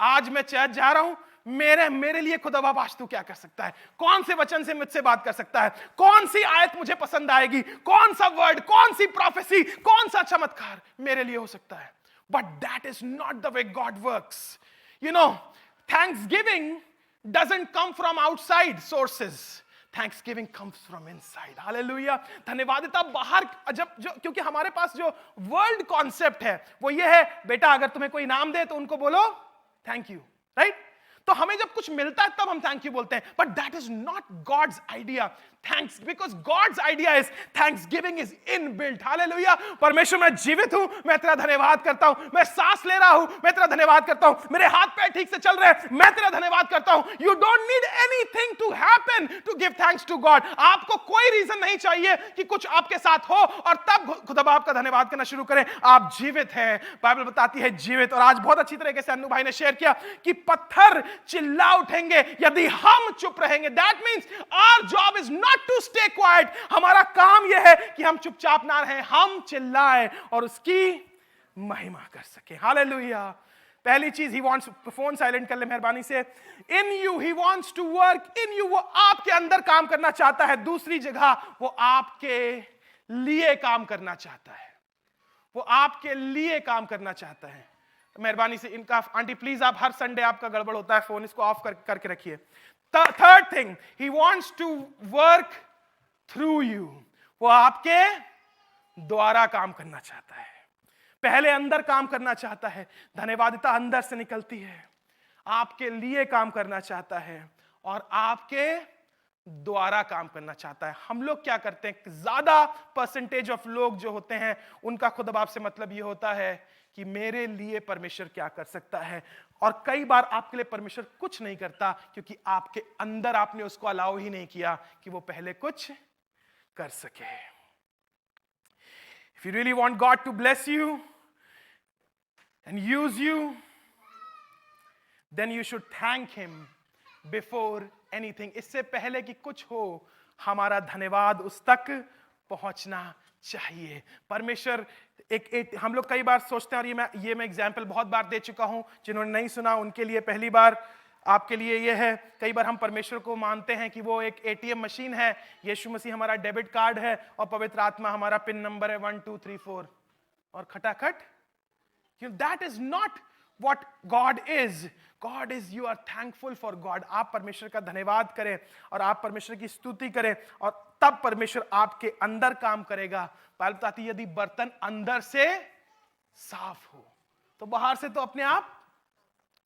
आज मैं चर्च जा रहा हूं, मेरे लिए खुदा बाप आज तू क्या कर सकता है? कौन से वचन से मुझसे बात कर सकता है? कौन सी आयत मुझे पसंद आएगी? कौन सा वर्ड, कौन सी प्रोफेसी, कौन सा चमत्कार मेरे लिए हो सकता है? But that is not the way God works. You know, thanksgiving doesn't come from outside sources, thanksgiving comes from inside. Hallelujah. धन्यवादिता बाहर, क्योंकि हमारे पास जो वर्ल्ड कॉन्सेप्ट है वो ये है, बेटा अगर तुम्हें कोई इनाम दे तो उनको बोलो थैंक यू, राइट? तो हमें जब कुछ मिलता है तब हम थैंक यू बोलते हैं, but that is not God's idea. Thanks, because God's idea is thanksgiving is inbuilt. Hallelujah. परमेश्वर, मैं जीवित हूं, मैं तेरा धन्यवाद करता हूं। मैं सांस ले रहा हूं, मैं तेरा धन्यवाद करता हूं। मेरे हाथ पैर ठीक से चल रहे हैं, मैं तेरा धन्यवाद करता हूं। You don't need anything to happen to give thanks to God. आपको कोई रीजन नहीं चाहिए कि कुछ आपके साथ हो और तब खुदा बाप का धन्यवाद करना शुरू करें। आप जीवित हैं, बाइबल बताती है जीवित। और आज बहुत अच्छी तरीके से अन्नू भाई ने शेयर किया कि पत्थर चिल्ला उठेंगे यदि हम चुप रहेंगे। That means our job is not to stay quiet. हमारा काम यह है कि हम चुपचाप ना रहें, हम चिल्लाएं और उसकी महिमा कर सके। हालेलुया। पहली चीज, ही वांट्स, फोन साइलेंट कर ले मेहरबानी से। In you, he wants to work in you, वो आपके अंदर काम करना चाहता है। दूसरी जगह, वो आपके लिए काम करना चाहता है। वो आपके लिए काम करना चाहता है। मेहरबानी से इनका, आंटी प्लीज आप, हर संडे आपका गड़बड़ होता है, फोन इसको ऑफ करके रखिए। Third thing, he wants to work through you, वो आपके द्वारा काम करना चाहता है। पहले अंदर काम करना चाहता है, धन्यवादिता अंदर से निकलती है। आपके लिए काम करना चाहता है और आपके द्वारा काम करना चाहता है। हम लोग क्या करते हैं, ज्यादा परसेंटेज ऑफ लोग जो होते हैं उनका खुदा बाप से मतलब ये होता है कि मेरे लिए परमेश्वर क्या कर सकता है। और कई बार आपके लिए परमेश्वर कुछ नहीं करता क्योंकि आपके अंदर आपने उसको अलाउ ही नहीं किया कि वो पहले कुछ कर सके। If you really want God to bless you and use you, then you should thank Him before anything. इससे पहले कि कुछ हो, हमारा धन्यवाद उस तक पहुंचना चाहिए। परमेश्वर एक हम लोग कई बार सोचते हैं, और ये मैं एग्जाम्पल बहुत बार दे चुका हूं, जिन्होंने नहीं सुना उनके लिए पहली बार, आपके लिए ये है। कई बार हम परमेश्वर को मानते हैं कि वो एक एटीएम मशीन है, यीशु मसीह हमारा डेबिट कार्ड है, और पवित्र आत्मा हमारा पिन नंबर है 1 2 3 4, और खटाखट। That is not what God is. God is, you are thankful for God. आप परमेश्वर का धन्यवाद करें और आप परमेश्वर की स्तुति करें, और तब परमेश्वर आपके अंदर काम करेगा। बाइबल बताती है यदि बर्तन अंदर से साफ हो तो बाहर से तो अपने आप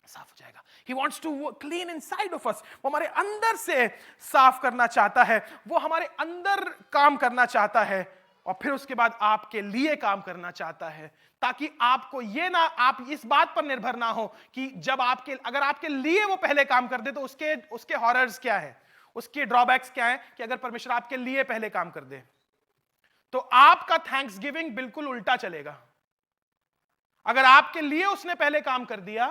साफ हो जाएगा। He wants to clean inside of us. वो हमारे अंदर से साफ करना चाहता है, वो हमारे अंदर काम करना चाहता है, और फिर उसके बाद आपके लिए काम करना चाहता है, ताकि आपको ये ना, आप इस बात पर निर्भर ना हो कि जब अगर आपके लिए वो पहले काम कर दे तो उसके हॉरर्स क्या है, उसके ड्रॉबैक्स क्या है, कि अगर परमेश्वर आपके लिए पहले काम कर दे तो आपका थैंक्सगिविंग बिल्कुल उल्टा चलेगा। अगर आपके लिए उसने पहले काम कर दिया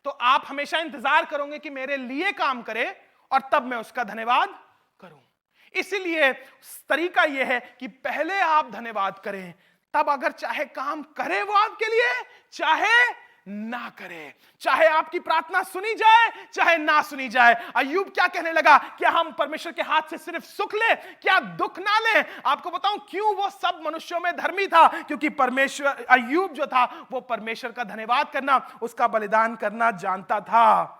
तो आप हमेशा इंतजार करोगे कि मेरे लिए काम करे और तब मैं उसका धन्यवाद करूं। इसीलिए तरीका यह है कि पहले आप धन्यवाद करें, तब अगर चाहे काम करे वो आपके लिए, चाहे ना करे, चाहे आपकी प्रार्थना सुनी जाए चाहे ना सुनी जाए। अय्यूब क्या कहने लगा, क्या हम परमेश्वर के हाथ से सिर्फ सुख ले, क्या दुख ना ले? आपको बताऊं क्यों वो सब मनुष्यों में धर्मी था, क्योंकि परमेश्वर, अय्यूब जो था वो परमेश्वर का धन्यवाद करना, उसका बलिदान करना जानता था।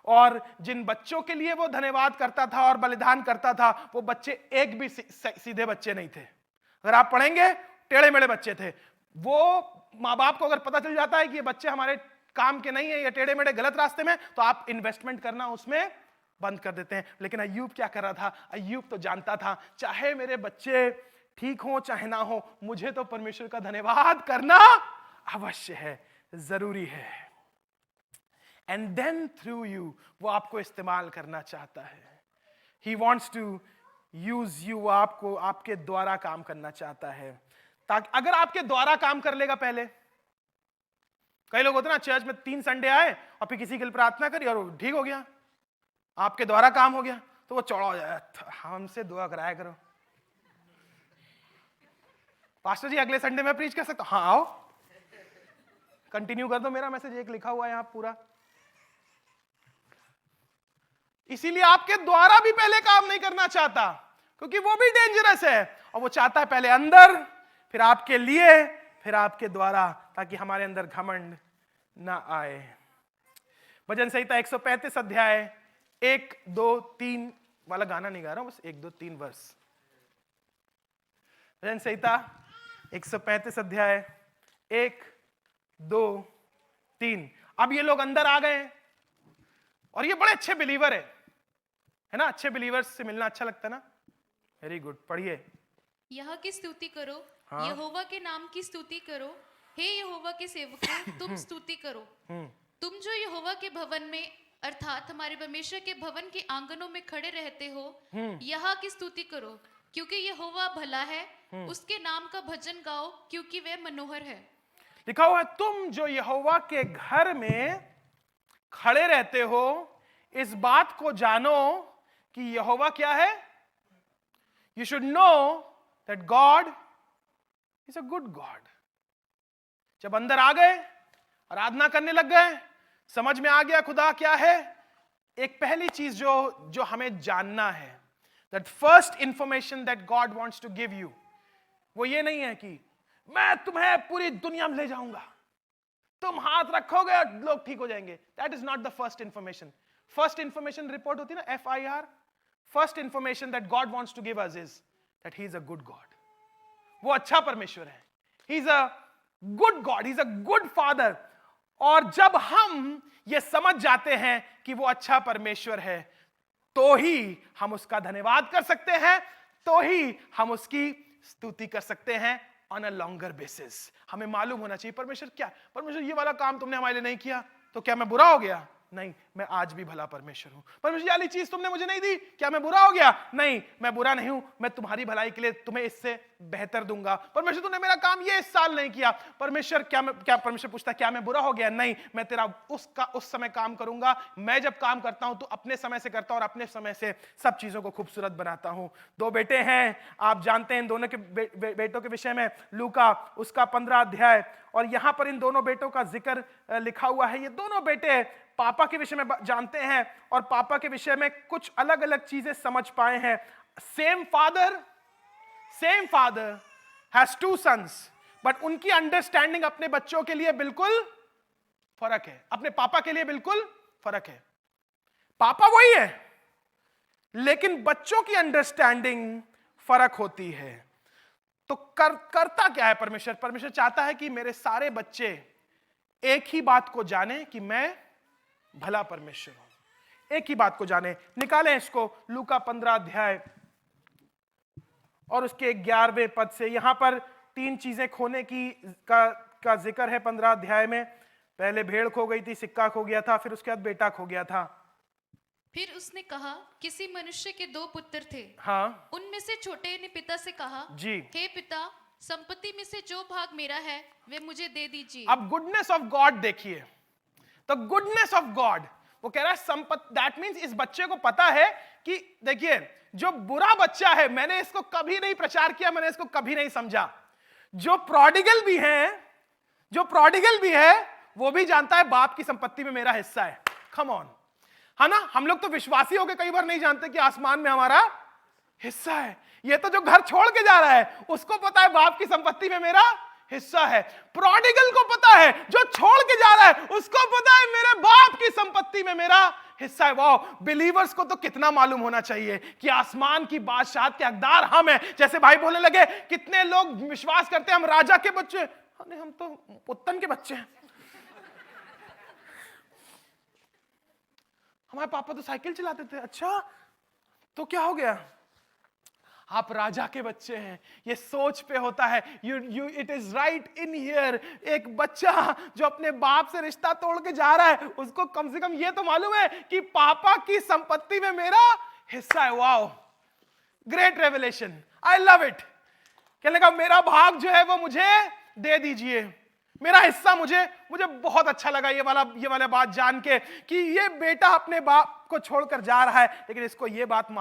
और जिन बच्चों के लिए वो धन्यवाद करता था और बलिदान करता था, वो बच्चे एक भी सीधे बच्चे नहीं थे। अगर आप पढ़ेंगे टेढ़े मेढ़े बच्चे थे। वो माँ बाप को अगर पता चल जाता है कि ये बच्चे हमारे काम के नहीं है, या टेढ़े मेढ़े गलत रास्ते में, तो आप इन्वेस्टमेंट करना उसमें बंद कर देते हैं। लेकिन अय्यूब क्या कर रहा था, अय्यूब तो जानता था चाहे मेरे बच्चे ठीक हो चाहे ना हो, मुझे तो परमेश्वर का धन्यवाद करना अवश्य है, जरूरी है। एंड देन थ्रू यू, वो आपको इस्तेमाल करना चाहता है। He wants to use you, आपको आपके द्वारा काम करना चाहता है। ताकि अगर आपके द्वारा काम कर लेगा पहले, कई लोग होते ना चर्च में 3 संडे आए और फिर किसी के लिए प्रार्थना करी और ठीक हो गया, आपके द्वारा काम हो गया, तो वो चौड़ा हो जाए, हमसे दुआ कराया करो। पास्टर जी अगले संडे में प्रीच कर सकता हूं? हाँ आओ, कंटिन्यू कर दो मेरा मैसेज, एक लिखा हुआ है यहां पूरा। इसीलिए आपके द्वारा भी पहले काम नहीं करना चाहता, क्योंकि वो भी डेंजरस है, और वो चाहता है पहले अंदर, फिर आपके लिए, फिर आपके द्वारा, ताकि हमारे अंदर घमंड ना आए। भजन संहिता 135 अध्याय 1 2 3 वाला गाना नहीं गा रहा हूं, बस 1 2 3 वर्ष। भजन संहिता 135 अध्याय 1 2 3। अब ये लोग अंदर आ गए और ये बड़े अच्छे बिलीवर है ना, अच्छे बिलीवर्स से मिलना अच्छा लगता है ना। वेरी गुड, पढ़िए। यह की स्तुति करो, हाँ। यहोवा के नाम की स्तुति करो, हे यहोवा के सेवकों तुम स्तुति करो। तुम जो यहोवा के भवन में अर्थात हमारे परमेश्वर के भवन के आंगनों में खड़े रहते हो, यह की स्तुति करो, क्योंकि यहोवा भला है, उसके नाम का भजन गाओ, क्योंकि वह मनोहर है। लिखा हुआ है, तुम जो यहोवा के घर में खड़े रहते हो, इस बात को जानो कि यहोवा क्या है। You should know that God is a good God. जब अंदर आ गए, आराधना करने लग गए, समझ में आ गया खुदा क्या है, एक पहली चीज जो हमें जानना है, that first information that God wants to give you, वो ये नहीं है कि मैं तुम्हें पूरी दुनिया में ले जाऊंगा, तुम हाथ रखोगे और लोग ठीक हो जाएंगे। That is not the first information. First information report होती है ना, FIR। First information that God wants to give us is that he is a good God. वो अच्छा परमेश्वर है, he is a good God, he is a good father. और जब हम ये समझ जाते हैं कि वो अच्छा परमेश्वर है, तो ही हम उसका धन्यवाद कर सकते हैं, तो ही हम उसकी स्तुति कर सकते हैं, ऑन अ लॉन्गर बेसिस। हमें मालूम होना चाहिए परमेश्वर क्या, परमेश्वर ये वाला काम तुमने हमारे लिए नहीं किया तो क्या मैं बुरा हो गया? नहीं, मैं आज भी भला परमेश्वर हूं। परमेश्वर ये वाली चीज तुमने मुझे नहीं दी, क्या मैं बुरा हो गया? नहीं, मैं बुरा नहीं हूं, मैं तुम्हारी भलाई के लिए तुम्हें इससे बेहतर दूंगा। परमेश्वर तूने मेरा काम ये इस साल नहीं किया, परमेश्वर क्या परमेश्वर पूछता क्या मैं बुरा हो गया? नहीं, मैं तेरा उस समय काम करूंगा। मैं जब काम करता हूं तो अपने समय से करता हूं और अपने समय से सब चीजों को खूबसूरत बनाता हूं। 2 बेटे हैं, आप जानते हैं इन दोनों के बेटों के विषय में लूका उसका 15 अध्याय, और यहां पर इन दोनों बेटों का जिक्र लिखा हुआ है। ये दोनों बेटे पापा के विषय में जानते हैं और पापा के विषय में कुछ अलग अलग चीजें समझ पाए हैं। Same father has 2 sons, but उनकी अंडरस्टैंडिंग अपने बच्चों के लिए बिल्कुल फर्क है, अपने पापा के लिए बिल्कुल फर्क है। पापा वही है लेकिन बच्चों की अंडरस्टैंडिंग फर्क होती है। तो करता क्या है परमेश्वर? परमेश्वर चाहता है कि मेरे सारे बच्चे एक ही बात को जाने कि मैं भला परमेश्वर हूं, एक ही बात को जाने। निकालें इसको लूका 15 अध्याय और उसके 11वें पद से। यहां पर 3 चीजें खोने का जिक्र है 15 अध्याय में। पहले भेड़ खो गई थी, सिक्का खो गया था, फिर उसके बाद बेटा खो गया था। फिर उसने कहा, किसी मनुष्य के 2 पुत्र थे। हाँ, उनमें से छोटे ने पिता से कहा, जी, हे पिता, संपत्ति में से जो भाग मेरा है वे मुझे दे दीजिए। अब गुडनेस ऑफ गॉड देखिए, तो गुडनेस ऑफ गॉड, वो कह रहा है संपत्ति, दैट मींस इस बच्चे को पता है कि देखिए जो बुरा बच्चा है, मैंने इसको कभी नहीं प्रचार किया, मैंने इसको कभी नहीं समझा। जो प्रोडिगल भी है वो भी जानता है बाप की संपत्ति में मेरा हिस्सा है। कम ऑन, है ना? हम लोग तो विश्वासी होकर कई बार नहीं जानते कि आसमान में हमारा हिस्सा है। ये तो जो घर छोड़ के जा रहा है उसको पता है बाप की संपत्ति में मेरा हिस्सा है। प्रोडिगल को पता है, जो छोड़ के जा रहा है उसको पता है मेरे बाप की संपत्ति में मेरा हिस्सा है। वाह, बिलीवर्स को तो कितना मालूम होना चाहिए कि आसमान की बादशाहत के हकदार हम हैं। जैसे भाई बोलने लगे, कितने लोग विश्वास करते हैं हम राजा के बच्चे, अरे हम तो पुत्तन के बच्चे हैं। हमारे पापा तो साइकिल चलाते थे। अच्छा, तो क्या हो गया? आप राजा के बच्चे हैं। ये सोच पे होता है। It is right in here. एक बच्चा जो अपने बाप से रिश्ता तोड़ के जा रहा है, उसको कम से कम ये तो मालूम है कि पापा की संपत्ति में मेरा हिस्सा है। Wow, great revelation, I love it. कहने का मेरा भाग जो है वो मुझे दे दीजिए, मेरा हिस्सा मुझे बहुत अच्छा लगा ये वाला बात जान के कि ये बेटा अपने बाप को छोड़कर जा रहा है, लेकिन इसको ये बात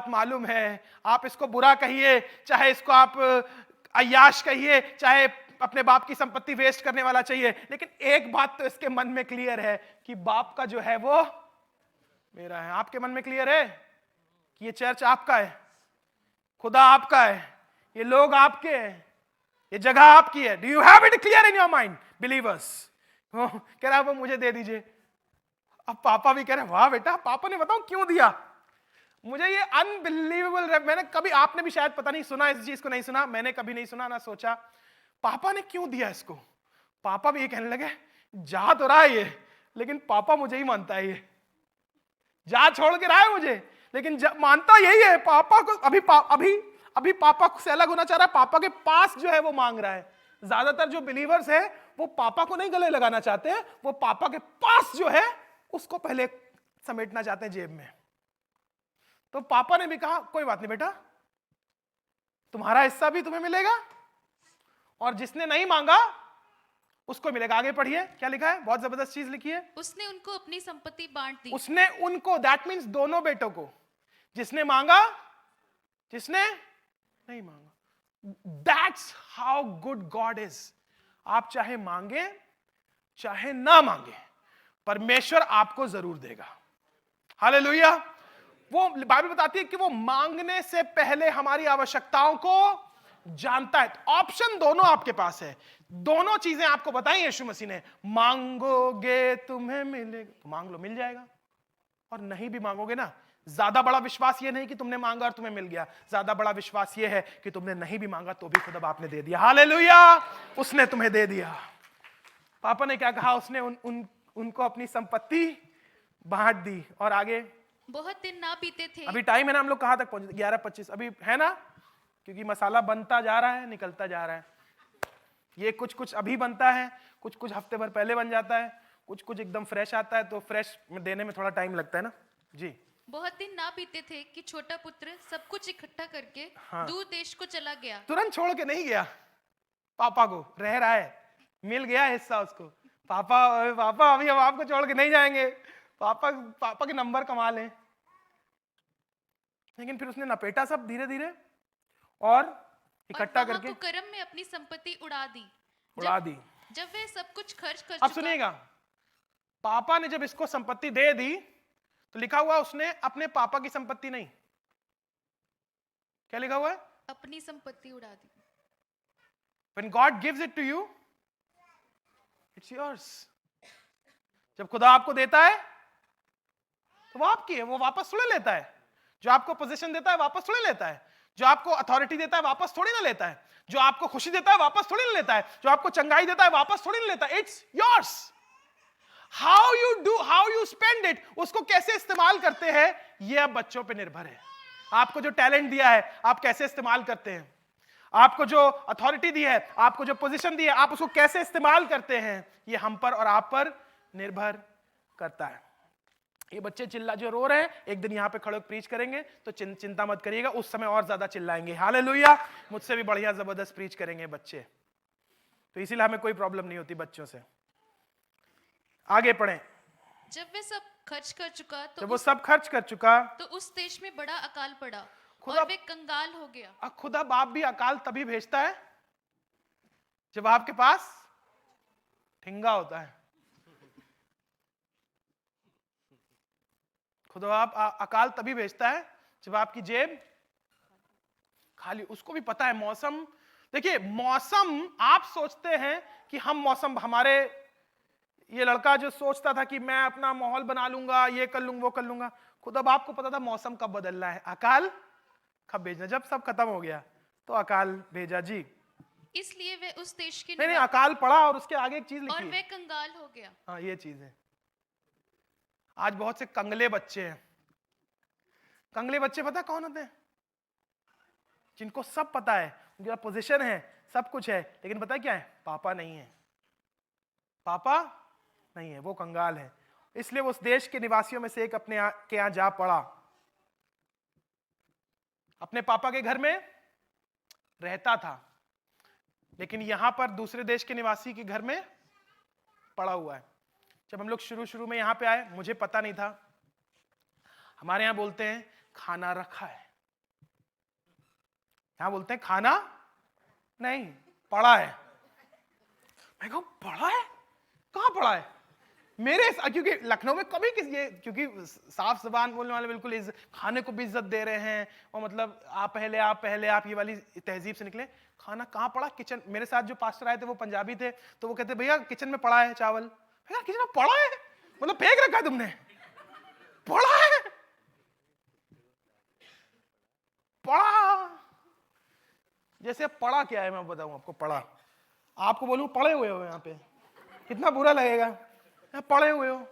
मालूम है, आप इसको बुरा कहिए, चाहे इसको आप अय्याश कहिए, चाहे अपने बाप की संपत्ति वेस्ट करने वाला चाहिए, लेकिन एक बात तो इसके मन में क्लियर है कि बाप का जो है वो मेरा है। आपके मन में क्लियर है कि ये चर्च आपका है, खुदा आपका है, ये लोग आपके हैं, ये जगह आपकी है। Do you have it clear in your mind believers? कह रहा है वो मुझे दे दीजिए। अब पापा भी कह रहे हैं, वाह बेटा, पापा ने बताओ क्यों दिया मुझे ये अनबिलीवेबल। मैंने कभी, आपने भी शायद पता नहीं सुना इस चीज को, नहीं सुना, मैंने कभी नहीं सुना ना सोचा पापा ने क्यों दिया इसको। पापा भी ये कहने लगे, जा तो रहा है ये, लेकिन पापा मुझे ही मानता है, ये जा छोड़ के रहा है मुझे, लेकिन मानता यही है। पापा को अभी पापा से अलग होना चाह रहा है, पापा के पास जो है वो मांग रहा है। ज्यादातर जो बिलीवर्स है वो पापा को नहीं गले लगाना चाहते हैं, वो पापा के पास जो है उसको पहले समेटना चाहते हैं जेब में। तो पापा ने भी कहा, कोई बात नहीं बेटा, तुम्हारा हिस्सा भी तुम्हें मिलेगा और जिसने नहीं मांगा उसको मिलेगा। आगे पढ़िए क्या लिखा है, बहुत जबरदस्त चीज लिखी है। उसने उनको अपनी संपत्ति बांट दी। उसने उनको, दैट मीन्स दोनों बेटों को, जिसने मांगा, जिसने नहीं मांगा। That's how good God is. आप चाहे मांगे चाहे ना मांगे, परमेश्वर आपको जरूर देगा। हालेलुया। वो बाइबल बताती है कि वो मांगने से पहले हमारी आवश्यकताओं को जानता है। ऑप्शन दोनों आपके पास है, दोनों चीजें आपको बताई यीशु मसीह ने। मांगोगे तुम्हें मिलेगा, तो मांग लो, मिल जाएगा। और नहीं भी मांगोगे ना, ज्यादा बड़ा विश्वास ये नहीं कि तुमने मांगा और तुम्हें मिल गया, ज्यादा बड़ा विश्वास ये है कि तुमने नहीं भी मांगा तो भी खुद अब आपने दे दिया। हालेलुया, उसने तुम्हें दे दिया। पापा ने क्या कहा, उसने उनको अपनी संपत्ति बांट दी। और आगे, बहुत दिन ना बीते थे। अभी टाइम है ना, हम लोग कहां तक पहुंचे? 11:25 अभी है ना, क्योंकि मसाला बनता जा रहा है, निकलता जा रहा है। ये कुछ कुछ अभी बनता है, कुछ कुछ हफ्ते भर पहले बन जाता है, कुछ कुछ एकदम फ्रेश आता है, तो फ्रेश में देने में थोड़ा टाइम लगता है ना जी। बहुत दिन ना बीते थे कि छोटा पुत्र सब कुछ इकट्ठा करके दूर देश को चला गया। तुरंत छोड़ के नहीं गया, पापा को रह रहा है, मिल गया हिस्सा उसको। पापा पापा अभी हम आपको छोड़ के नहीं जाएंगे, पापा पापा के नंबर कमा लें। लेकिन फिर उसने लपेटा सब धीरे धीरे और इकट्ठा करके करम में अपनी संपत्ति उड़ा दी। जब वे सब कुछ खर्च कर अब सुनिएगा, पापा ने जब इसको संपत्ति दे दी तो लिखा हुआ उसने अपने पापा की संपत्ति नहीं, क्या लिखा हुआ है? अपनी संपत्ति उड़ा दी। When God gives it to you, it's yours. जब खुदा आपको देता है तो वो आपकी है, वो वापस थोड़े लेता है। जो आपको पोजीशन देता है वापस थोड़े लेता है, जो आपको अथॉरिटी देता है वापस थोड़ी ना लेता है, जो आपको खुशी देता है वापस थोड़ी ना लेता है, जो आपको चंगाई देता है वापस थोड़ी ना लेता है। It's yours. How you spend it, उसको कैसे इस्तेमाल करते हैं, ये अब बच्चों पे निर्भर है। आपको जो टैलेंट दिया है आप कैसे इस्तेमाल करते हैं, आपको जो अथॉरिटी दी है, आपको जो पोजीशन दी है, आप उसको कैसे इस्तेमाल करते हैं, ये हम पर और आप पर निर्भर करता है। ये बच्चे चिल्ला जो रो रहे हैं, एक दिन यहाँ पे खड़े होकर प्रीच करेंगे तो चिंता मत करिएगा, उस समय और ज्यादा चिल्लाएंगे। हालेलुया, मुझसे भी बढ़िया जबरदस्त प्रीच करेंगे बच्चे, तो इसीलिए हमें कोई प्रॉब्लम नहीं होती बच्चों से। आगे पढ़ें। जब वे सब खर्च कर चुका जब वो सब खर्च कर चुका तो उस देश में बड़ा अकाल पड़ा खुदा- और वे कंगाल हो गया। खुदा बाप भी अकाल तभी भेजता है जब आपके पास ठिंगा होता है। खुदा बाप अकाल तभी भेजता है जब आपकी जेब खाली। उसको भी पता है मौसम, देखिए मौसम, आप सोचते हैं कि हम मौसम, हमारे ये लड़का जो सोचता था कि मैं अपना माहौल बना लूंगा, ये कर लूंगा वो कर लूंगा, खुदा बाप को पता था मौसम कब बदलना है, अकाल कब भेजना। जब सब खत्म हो गया तो अकाल भेजा जी। इसलिए वे उस देश के नहीं, अकाल पड़ा और उसके आगे एक चीज लिखी और है। वे कंगाल हो गया। हाँ, ये चीज है। आज बहुत से कंगले बच्चे हैं। कंगले बच्चे पता कौन होते हैं? जिनको सब पता है, उनका पोजीशन है, सब कुछ है, लेकिन पता है क्या है? पापा नहीं है, पापा नहीं है, वो कंगाल है। इसलिए वो उस देश के निवासियों में से एक अपने के यहाँ जा पड़ा, अपने पापा के घर में रहता था, लेकिन यहां पर दूसरे देश के निवासी के घर में पड़ा हुआ है। जब हम लोग शुरू में यहां पे आए, मुझे पता नहीं था। हमारे यहां बोलते हैं खाना रखा है, यहां बोलते हैं खाना नहीं, पड़ा है। मैं कहूं पड़ा है, कहां पड़ा है? मेरे, क्योंकि लखनऊ में कभी ये, क्योंकि साफ जबान बोलने वाले बिल्कुल खाने को भी इज्जत दे रहे हैं, और मतलब आप पहले आप ये वाली तहजीब से निकले। खाना कहाँ पड़ा? किचन। मेरे साथ जो पास्टर आए थे वो पंजाबी थे, तो वो कहते भैया किचन में पड़ा है चावल। भैया किचन में पड़ा है मतलब फेंक रखा है तुमने? पड़ा है, पड़ा। जैसे पड़ा क्या है मैं बताऊं आपको। पड़ा, आपको बोलूं पड़े हुए हो यहाँ पे, कितना बुरा लगेगा। पड़े हुए हो,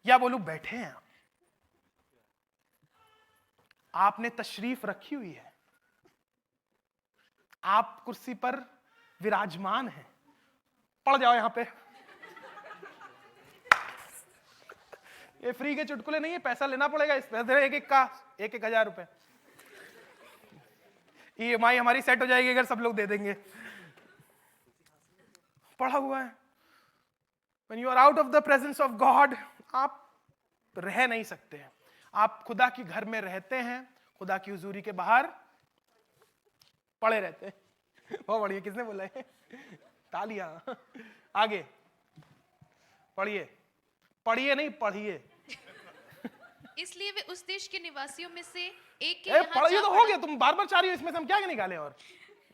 या बोलूं बैठे हैं, आपने तशरीफ रखी हुई है, आप कुर्सी पर विराजमान हैं, पड़ जाओ यहां पे। ये फ्री के चुटकुले नहीं है, पैसा लेना पड़ेगा इस पैसे, एक का 1,000 रुपए। EMI हमारी सेट हो जाएगी अगर सब लोग दे देंगे। पड़ा हुआ है। When you are out of the presence of God, आप रह नहीं सकते हैं। आप खुदा के घर में रहते हैं, खुदा की हुजूरी के बाहर पड़े रहते हैं। बहुत बढ़िया, किसने बोला है? तालियां। आगे पढ़िए, पढ़िए नहीं पढ़िए। इसलिए वे उस देश के निवासियों में से एक के पढ़िए तो हो गया, तुम बार बार चाह रही हो, इसमें से हम क्या निकालें? और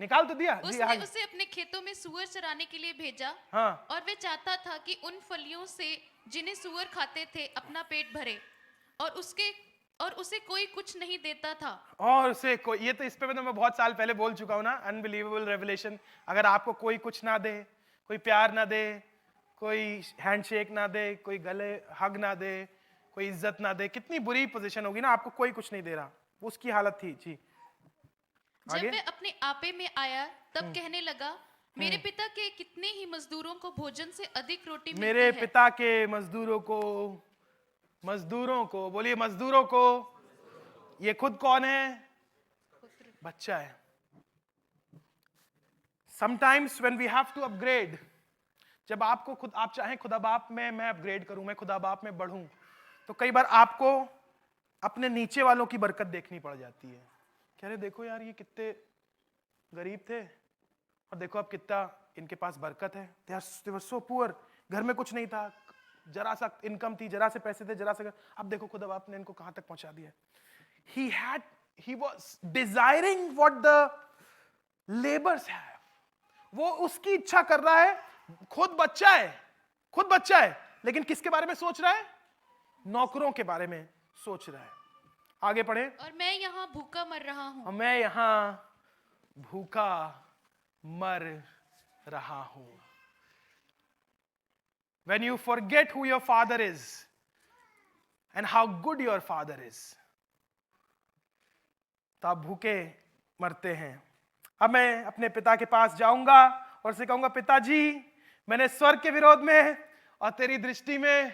निकाल तो दिया। उसने उसे अपने खेतों में सूअर चराने के लिए भेजा। हाँ। और वे चाहता था कि उन फलियों से जिन्हें सूअर खाते थे अपना पेट भरे, और उसे कोई कुछ नहीं देता था। और उसे कोई, ये तो इस पे तो मैं बहुत साल पहले बोल चुका हूं ना, अनबिलीवेबल रेवलेशन। अगर आपको कोई कुछ ना दे, कोई प्यार ना दे, कोई हैंडशेक ना दे, कोई गले हग ना दे, कोई इज्जत ना दे, कितनी बुरी पोजीशन होगी ना। आपको कोई कुछ नहीं दे रहा, उसकी हालत थी जी। जब आगे? वह अपने आपे में आया तब कहने लगा, मेरे पिता के कितने ही मजदूरों को भोजन से अधिक रोटी मेरे मिलती है। पिता के मजदूरों को बोलिए, मजदूरों को। ये खुद कौन है? बच्चा है। Sometimes when we have to upgrade, जब आपको खुद आप चाहें खुदा बाप में मैं अपग्रेड करूं, मैं खुदा बाप में बढ़ूं, तो कई बार आपको अपने नीचे वालों की बरकत देखनी पड़ जाती है। कह रहे देखो यार, ये कितने गरीब थे और देखो अब कितना इनके पास बरकत है। they were so poor, घर में कुछ नहीं था, जरा सा इनकम थी, जरा से पैसे थे, जरा सा, अब देखो खुदा बाप ने इनको कहां तक पहुंचा दिया। he was desiring what the laborers have. वो उसकी इच्छा कर रहा है। खुद बच्चा है, लेकिन किसके बारे में सोच रहा है? नौकरों के बारे में सोच रहा है। आगे पढ़े। और मैं यहाँ भूखा मर रहा हूँ। मैं यहाँ भूखा मर रहा हूं। When you forget who your father is and how good your father is, तो आप भूखे मरते हैं। अब मैं अपने पिता के पास जाऊंगा और उसे कहूंगा, पिताजी मैंने स्वर्ग के विरोध में और तेरी दृष्टि में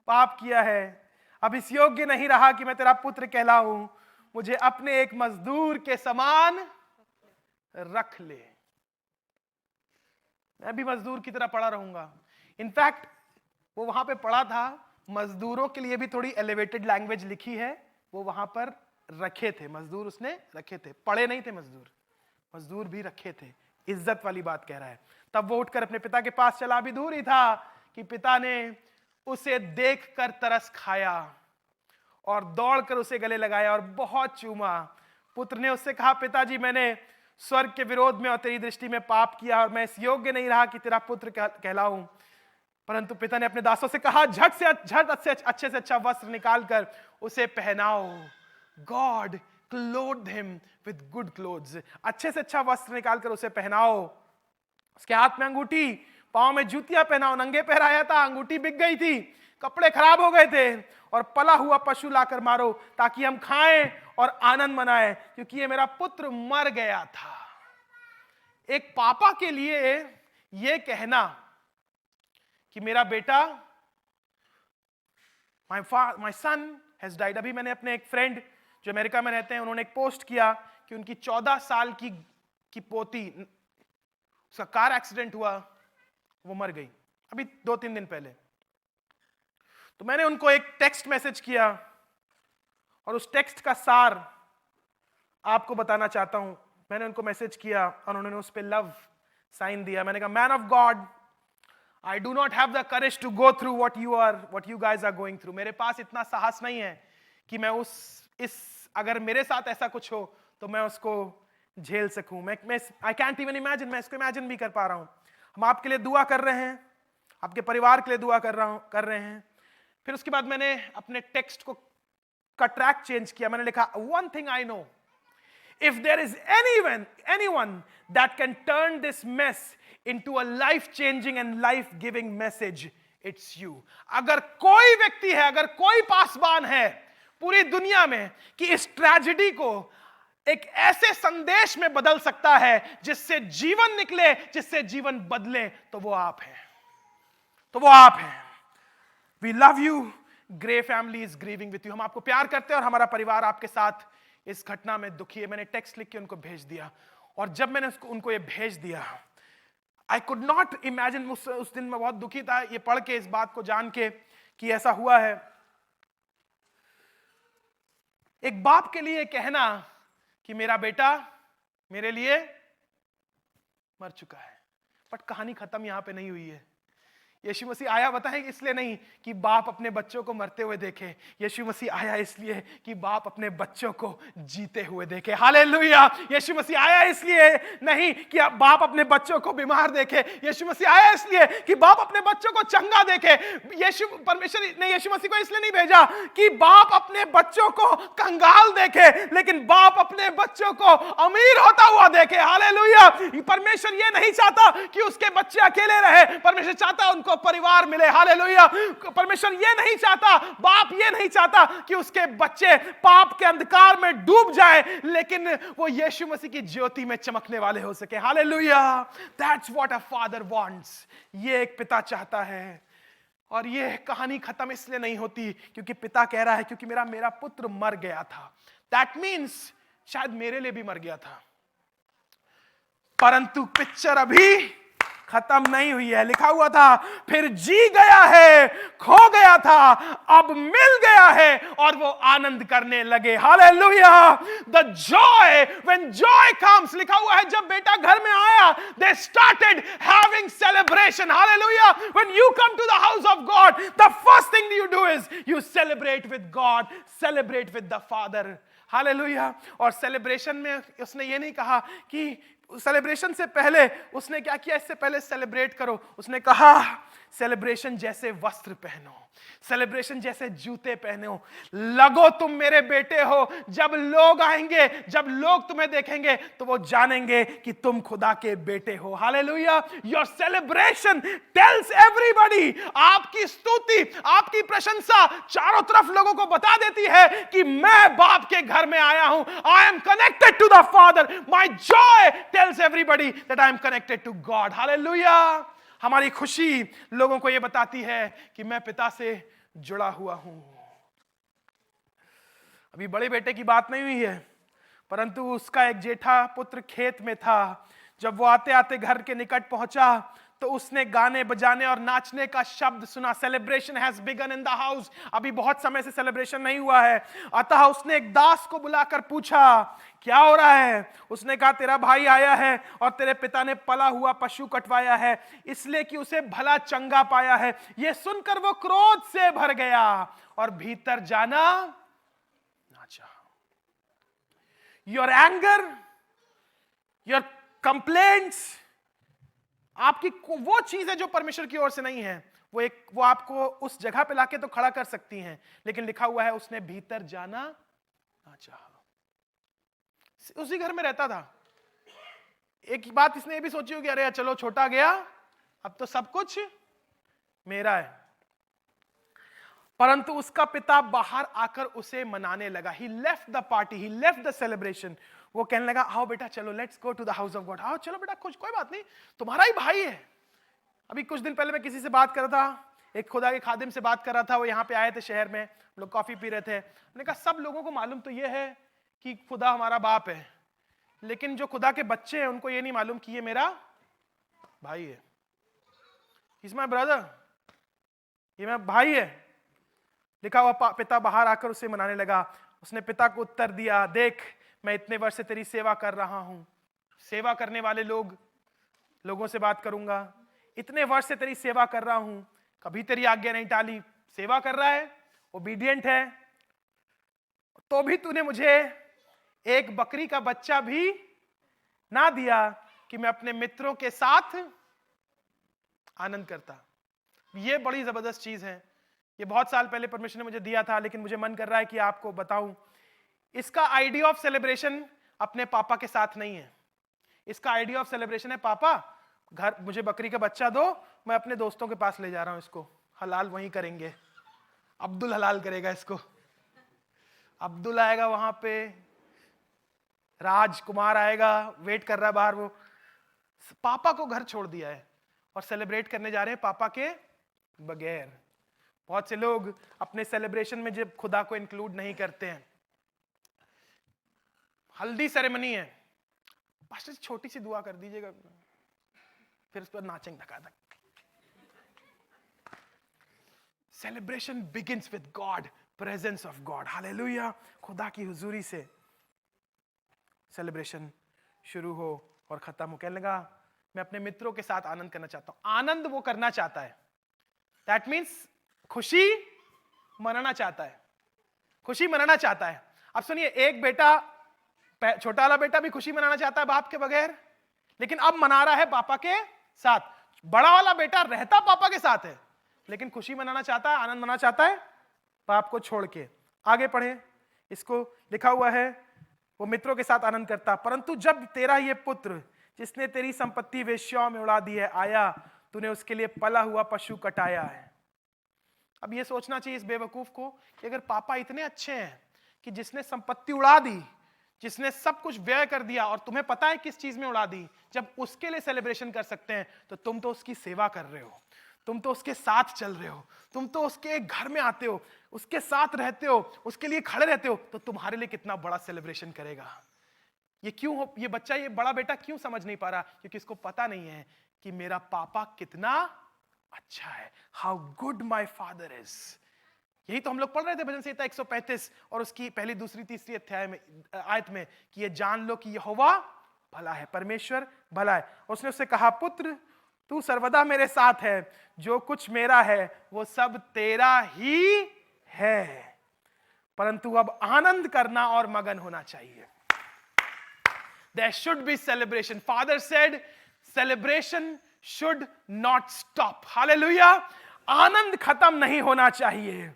पाप किया है, अब इस योग्य नहीं रहा कि मैं तेरा पुत्र कहलाऊं, मुझे अपने एक मजदूर के समान रख ले। मैं भी मजदूर की तरह पड़ा रहूंगा। इनफैक्ट वो वहां पे पड़ा था, मजदूरों के लिए भी थोड़ी एलिवेटेड लैंग्वेज लिखी है, वो वहां पर रखे थे मजदूर, उसने रखे थे, पड़े नहीं थे मजदूर भी रखे थे। इज्जत वाली बात कह रहा है। तब वो उठकर अपने पिता के पास चला। अभी दूर ही था कि पिता ने उसे देखकर तरस खाया और दौड़कर उसे गले लगाया और बहुत चूमा। पुत्र ने उससे कहा, पिताजी मैंने स्वर्ग के विरोध में और तेरी दृष्टि में पाप किया और मैं इस योग्य नहीं रहा कि तेरा पुत्र कहलाऊं। परंतु पिता ने अपने दासों से कहा, झट से अच्छे से अच्छा वस्त्र निकालकर उसे पहनाओ। God clothed him with good clothes. अच्छे से अच्छा वस्त्र निकालकर उसे पहनाओ। उसके हाथ में अंगूठी, पांव में जूतियां पहनाओ। नंगे पैर आया था, अंगूठी बिक गई थी, कपड़े खराब हो गए थे, और पला हुआ पशु लाकर मारो ताकि हम खाएं और आनंद मनाएं, क्योंकि ये मेरा पुत्र मर गया था। एक पापा के लिए यह कहना कि मेरा बेटा, माय सन हैज डाइड। अभी मैंने अपने एक फ्रेंड जो अमेरिका में रहते हैं, उन्होंने एक पोस्ट किया कि उनकी 14 साल की पोती, उसका कार एक्सीडेंट हुआ, वो मर गई अभी 2-3 दिन पहले। तो मैंने उनको एक टेक्स्ट मैसेज किया और उस टेक्स्ट का सार आपको बताना चाहता हूं। मैंने उनको मैसेज किया और उन्होंने उस पर लव साइन दिया। मैंने कहा, man of God, I do not have the courage to go through what you guys are going through. मेरे पास इतना साहस नहीं है कि मैं अगर मेरे साथ ऐसा कुछ हो तो मैं उसको झेल सकूं। I can't even imagine, मैं इसको इमेजिन भी कर पा रहा हूं। हम आपके लिए दुआ कर रहे हैं, आपके परिवार के लिए दुआ कर रहे हैं। फिर उसके बाद मैंने अपने टेक्स्ट का ट्रैक चेंज किया। मैंने लिखा, one thing I know, if there is anyone that can turn this mess into a life-changing and life-giving message, it's you. अगर कोई व्यक्ति है, अगर कोई पासवान है पूरी दुनिया में कि इस ट्रेजेडी को एक ऐसे संदेश में बदल सकता है जिससे जीवन निकले, जिससे जीवन बदले, तो वो आप हैं। We love you. Gray family is grieving with you. हम आपको प्यार करते हैं और हमारा परिवार आपके साथ इस घटना में दुखी है। मैंने टेक्स्ट लिख के उनको भेज दिया, और जब मैंने उनको ये भेज दिया, I could not imagine, उस दिन मैं बहुत दुखी था ये पढ़ के, इस बात को जान के कि ऐसा हुआ है। एक बाप के लिए कहना कि मेरा बेटा मेरे लिए मर चुका है। बट कहानी खत्म यहां पे नहीं हुई है। यीशु मसीह आया, बताएं, इसलिए नहीं कि बाप अपने बच्चों को मरते हुए देखे। यीशु मसीह आया इसलिए कि बाप अपने बच्चों को जीते हुए देखे। हालेलुया। यीशु मसीह आया इसलिए नहीं कि बाप अपने बच्चों को बीमार देखे। यीशु मसीह आया इसलिए कि बाप अपने बच्चों को चंगा देखे। परमेश्वर ने यीशु मसीह को इसलिए नहीं भेजा कि बाप अपने बच्चों को कंगाल देखे, लेकिन बाप अपने बच्चों को अमीर होता हुआ देखे। हालेलुया। परमेश्वर ये नहीं चाहता कि उसके बच्चे अकेले रहे, परमेश्वर चाहता उनको को परिवार मिले। हालेलुया। परमेश्वर ये नहीं चाहता, बाप ये नहीं चाहता कि उसके बच्चे पाप के अंधकार में डूब जाए, लेकिन वो यीशु मसीह की ज्योति में चमकने वाले हो सके। Hallelujah. That's what a father wants. ये एक पिता चाहता है। और ये कहानी खत्म इसलिए नहीं होती क्योंकि पिता कह रहा है क्योंकि मेरा पुत्र मर गया था। दैट मीन्स शायद मेरे लिए भी मर गया था, परंतु पिक्चर अभी खत्म नहीं हुई है। लिखा हुआ था फिर जी गया है, खो गया था, अब मिल गया है, और वो आनंद करने लगे। Hallelujah. The joy, when joy comes, लिखा हुआ है जब बेटा घर में आया, they started having celebration. Hallelujah. When you come to the house of God, the first thing you do is you celebrate with God, celebrate with the father. Hallelujah. और celebration में उसने ये नहीं कहा कि सेलिब्रेशन से पहले उसने क्या किया, इससे पहले सेलिब्रेट करो, उसने कहा सेलिब्रेशन जैसे वस्त्र पहनो, सेलिब्रेशन जैसे जूते पहनो, लगो तुम मेरे बेटे हो। जब लोग आएंगे, जब लोग तुम्हें देखेंगे तो वो जानेंगे कि तुम खुदा के बेटे हो। Hallelujah. Your celebration tells everybody, आपकी स्तुति, आपकी प्रशंसा चारों तरफ लोगों को बता देती है कि मैं बाप के घर में आया हूं। I am connected to the father. My joy tells everybody that I am connected to God. Hallelujah. हमारी खुशी लोगों को यह बताती है कि मैं पिता से जुड़ा हुआ हूं। अभी बड़े बेटे की बात नहीं हुई है, परंतु उसका एक जेठा पुत्र खेत में था। जब वो आते आते घर के निकट पहुंचा तो उसने गाने बजाने और नाचने का शब्द सुना। Celebration has begin in the house. अभी बहुत समय से सेलिब्रेशन नहीं हुआ है। अतः उसने एक दास को बुलाकर पूछा क्या हो रहा है। उसने कहा तेरा भाई आया है और तेरे पिता ने पला हुआ पशु कटवाया है, इसलिए कि उसे भला चंगा पाया है। यह सुनकर वो क्रोध से भर गया और भीतर जाना ना चाहा। योर एंगर, योर कंप्लेंट्स, आपकी वो चीज है जो परमेश्वर की ओर से नहीं है, वो आपको उस जगह पे लाके तो खड़ा कर सकती हैं, लेकिन लिखा हुआ है उसने भीतर जाना ना चाहा। उसी घर में रहता था। एक बात इसने ये भी सोची होगी, अरे चलो छोटा गया, अब तो सब कुछ मेरा है। परंतु उसका पिता बाहर आकर उसे मनाने लगा। He left the party, he left the celebration. वो कहने लगा आओ बेटा चलो, let's go to the house of God. आओ चलो बेटा, कुछ कोई बात नहीं, तुम्हारा ही भाई है। अभी कुछ दिन पहले मैं किसी से बात कर रहा था, एक खुदा के खादिम से बात कर रहा था। वो यहाँ पे आए थे शहर में, हम लोग कॉफी पी रहे थे। मैंने कहा सब लोगों को मालूम तो ये है कि खुदा हमारा बाप है, लेकिन जो खुदा के बच्चे हैं उनको ये नहीं मालूम कि ये मेरा भाई है। He's my brother, ये मेरा भाई है। लिखा हुआ पिता बाहर आकर उसे मनाने लगा। उसने पिता को उत्तर दिया, देख मैं इतने वर्ष से तेरी सेवा कर रहा हूं। सेवा करने वाले लोगों से बात करूंगा। इतने वर्ष से तेरी सेवा कर रहा हूं, कभी तेरी आज्ञा नहीं टाली। सेवा कर रहा है, ओबीडिएंट है, तो भी तूने मुझे एक बकरी का बच्चा भी ना दिया कि मैं अपने मित्रों के साथ आनंद करता। ये बड़ी जबरदस्त चीज है। ये बहुत साल पहले परमेश्वर ने मुझे दिया था, लेकिन मुझे मन कर रहा है कि आपको बताऊं। इसका आइडिया ऑफ सेलिब्रेशन अपने पापा के साथ नहीं है। इसका आइडिया ऑफ सेलिब्रेशन है, पापा घर मुझे बकरी का बच्चा दो, मैं अपने दोस्तों के पास ले जा रहा हूं, इसको हलाल वहीं करेंगे, अब्दुल हलाल करेगा इसको। अब्दुल आएगा वहां पे, राजकुमार आएगा, वेट कर रहा है बाहर। वो पापा को घर छोड़ दिया है और सेलिब्रेट करने जा रहे हैं पापा के बगैर। बहुत से लोग अपने सेलिब्रेशन में जब खुदा को इंक्लूड नहीं करते हैं। हल्दी सेरेमनी है, पास्टर छोटी सी दुआ कर दीजिएगा, फिर उस पर नाचेंगे धकाधक। Celebration begins with God, presence of God. Hallelujah. खुदा की हुजूरी से सेलिब्रेशन शुरू हो और खत्म हो। कहने लगा मैं अपने मित्रों के साथ आनंद करना चाहता हूं। आनंद वो करना चाहता है, दैट मीन्स खुशी मनाना चाहता है, खुशी मनाना चाहता है। अब सुनिए, एक बेटा, छोटा वाला बेटा भी खुशी मनाना चाहता है बाप के बगैर, लेकिन अब मना रहा है पापा के साथ। बड़ा वाला बेटा रहता पापा के साथ है, लेकिन खुशी मनाना चाहता है, आनंद मनाना चाहता है बाप को छोड़ के। आगे पढ़े इसको। लिखा हुआ है वो मित्रों के साथ आनंद करता। परंतु जब तेरा ये पुत्र जिसने तेरी संपत्ति वेश्याओं में उड़ा दी है आया, तूने उसके लिए पला हुआ पशु कटाया है। अब ये सोचना चाहिए इस बेवकूफ को कि अगर पापा इतने अच्छे हैं कि जिसने संपत्ति उड़ा दी, जिसने सब कुछ व्यय कर दिया और तुम्हें पता है किस चीज में उड़ा दी, जब उसके लिए सेलिब्रेशन कर सकते हैं तो तुम तो उसकी सेवा कर रहे हो, तुम तो उसके साथ चल रहे हो, तुम तो उसके घर में आते हो, उसके साथ रहते हो, उसके लिए खड़े रहते हो, तो तुम्हारे लिए कितना बड़ा सेलिब्रेशन करेगा। ये क्यों हो, ये बच्चा, ये बड़ा बेटा क्यों समझ नहीं पा रहा? क्योंकि इसको पता नहीं है कि मेरा पापा कितना अच्छा है। How good my father is. यही तो हम लोग पढ़ रहे थे भजन संहिता 135 और उसकी पहली, दूसरी, तीसरी अध्याय में, आयत में, कि ये जान लो कि यहोवा भला है, परमेश्वर भला है। उसने उससे कहा, पुत्र तू सर्वदा मेरे साथ है, जो कुछ मेरा है वो सब तेरा ही है, परंतु अब आनंद करना और मगन होना चाहिए। There should be celebration. Father said, celebration should not stop. Hallelujah. आनंद खत्म नहीं होना चाहिए,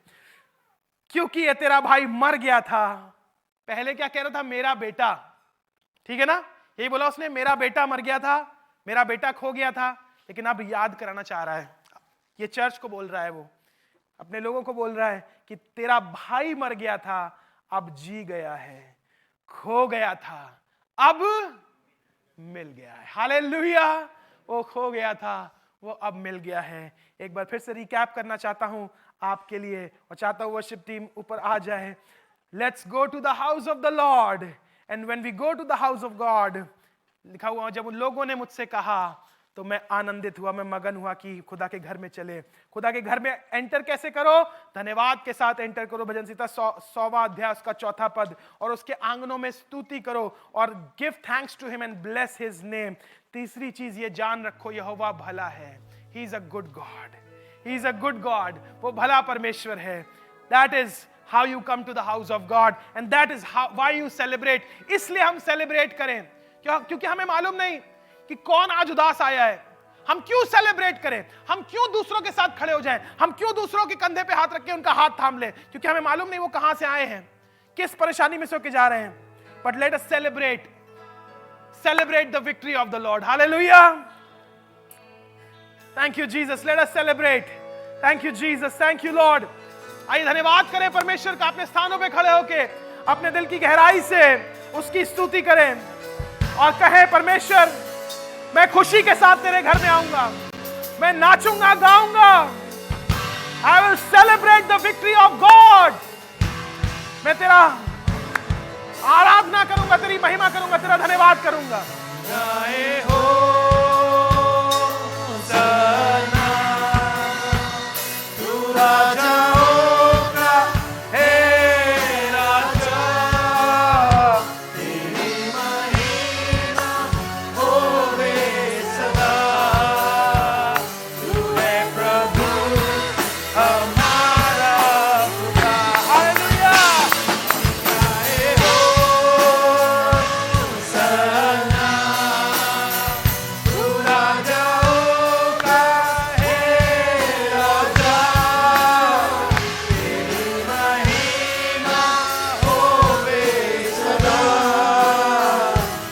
क्योंकि ये तेरा भाई मर गया था। पहले क्या कह रहा था? मेरा बेटा, ठीक है ना? यही बोला उसने, मेरा बेटा मर गया था, मेरा बेटा खो गया था, लेकिन अब याद कराना चाह रहा है। ये चर्च को बोल रहा है, वो अपने लोगों को बोल रहा है कि तेरा भाई मर गया था, अब जी गया है, खो गया था, अब मिल गया है। हालेलुया। वो खो गया था, वो अब मिल गया है। एक बार फिर से रिकैप करना चाहता हूं आपके लिए, और चाहता हूं वर्शिप टीम ऊपर आ जाए। Let's go to the house of the Lord, and when we go to the house of God, लिखा हुआ, जब उन लोगों ने मुझसे कहा तो मैं आनंदित हुआ, मैं मगन हुआ कि खुदा के घर में चले। खुदा के घर में एंटर कैसे करो? धन्यवाद के साथ एंटर करो। भजन संहिता 100वां अध्याय उसका 4था पद, और उसके आंगनों में स्तुति करो और give thanks to him and bless his name. तीसरी चीज ये जान रखो, यहोवा भला है। He is a good God, he is a good God. वो भला परमेश्वर है। That is how you come to the house of God, and that is why you celebrate. इसलिए हम सेलिब्रेट करें, क्योंकि हमें मालूम नहीं कि कौन आज उदास आया है। हम क्यों सेलिब्रेट करें? हम क्यों दूसरों के साथ खड़े हो जाएं? हम क्यों दूसरों के कंधे पे हाथ रख के उनका हाथ थाम लें? क्योंकि हमें मालूम नहीं वो कहां से आए हैं, किस परेशानी में से होके जा रहे हैं। But let us celebrate the victory of the Lord. Hallelujah. Thank you Jesus. Let us celebrate. Thank you Jesus. Thank you Lord. आइए धन्यवाद करें परमेश्वर का। अपने स्थानों पे खड़े होके अपने दिल की गहराई से उसकी स्तुति करें और कहें, परमेश्वर मैं खुशी के साथ तेरे घर में आऊंगा, मैं नाचूंगा, गाऊंगा। I will celebrate the victory of God. मैं तेरा आराधना करूंगा, तेरी महिमा करूंगा, तेरा धन्यवाद करूंगा। जय हो सना, तू राजाओं का हे राजा, तेरी महिमा होवे सदा। तू है प्रभु हमारा खुदा। हालेलुया। जय हो सना, तू राजाओं का हे राजा, तेरी महिमा होवे सदा।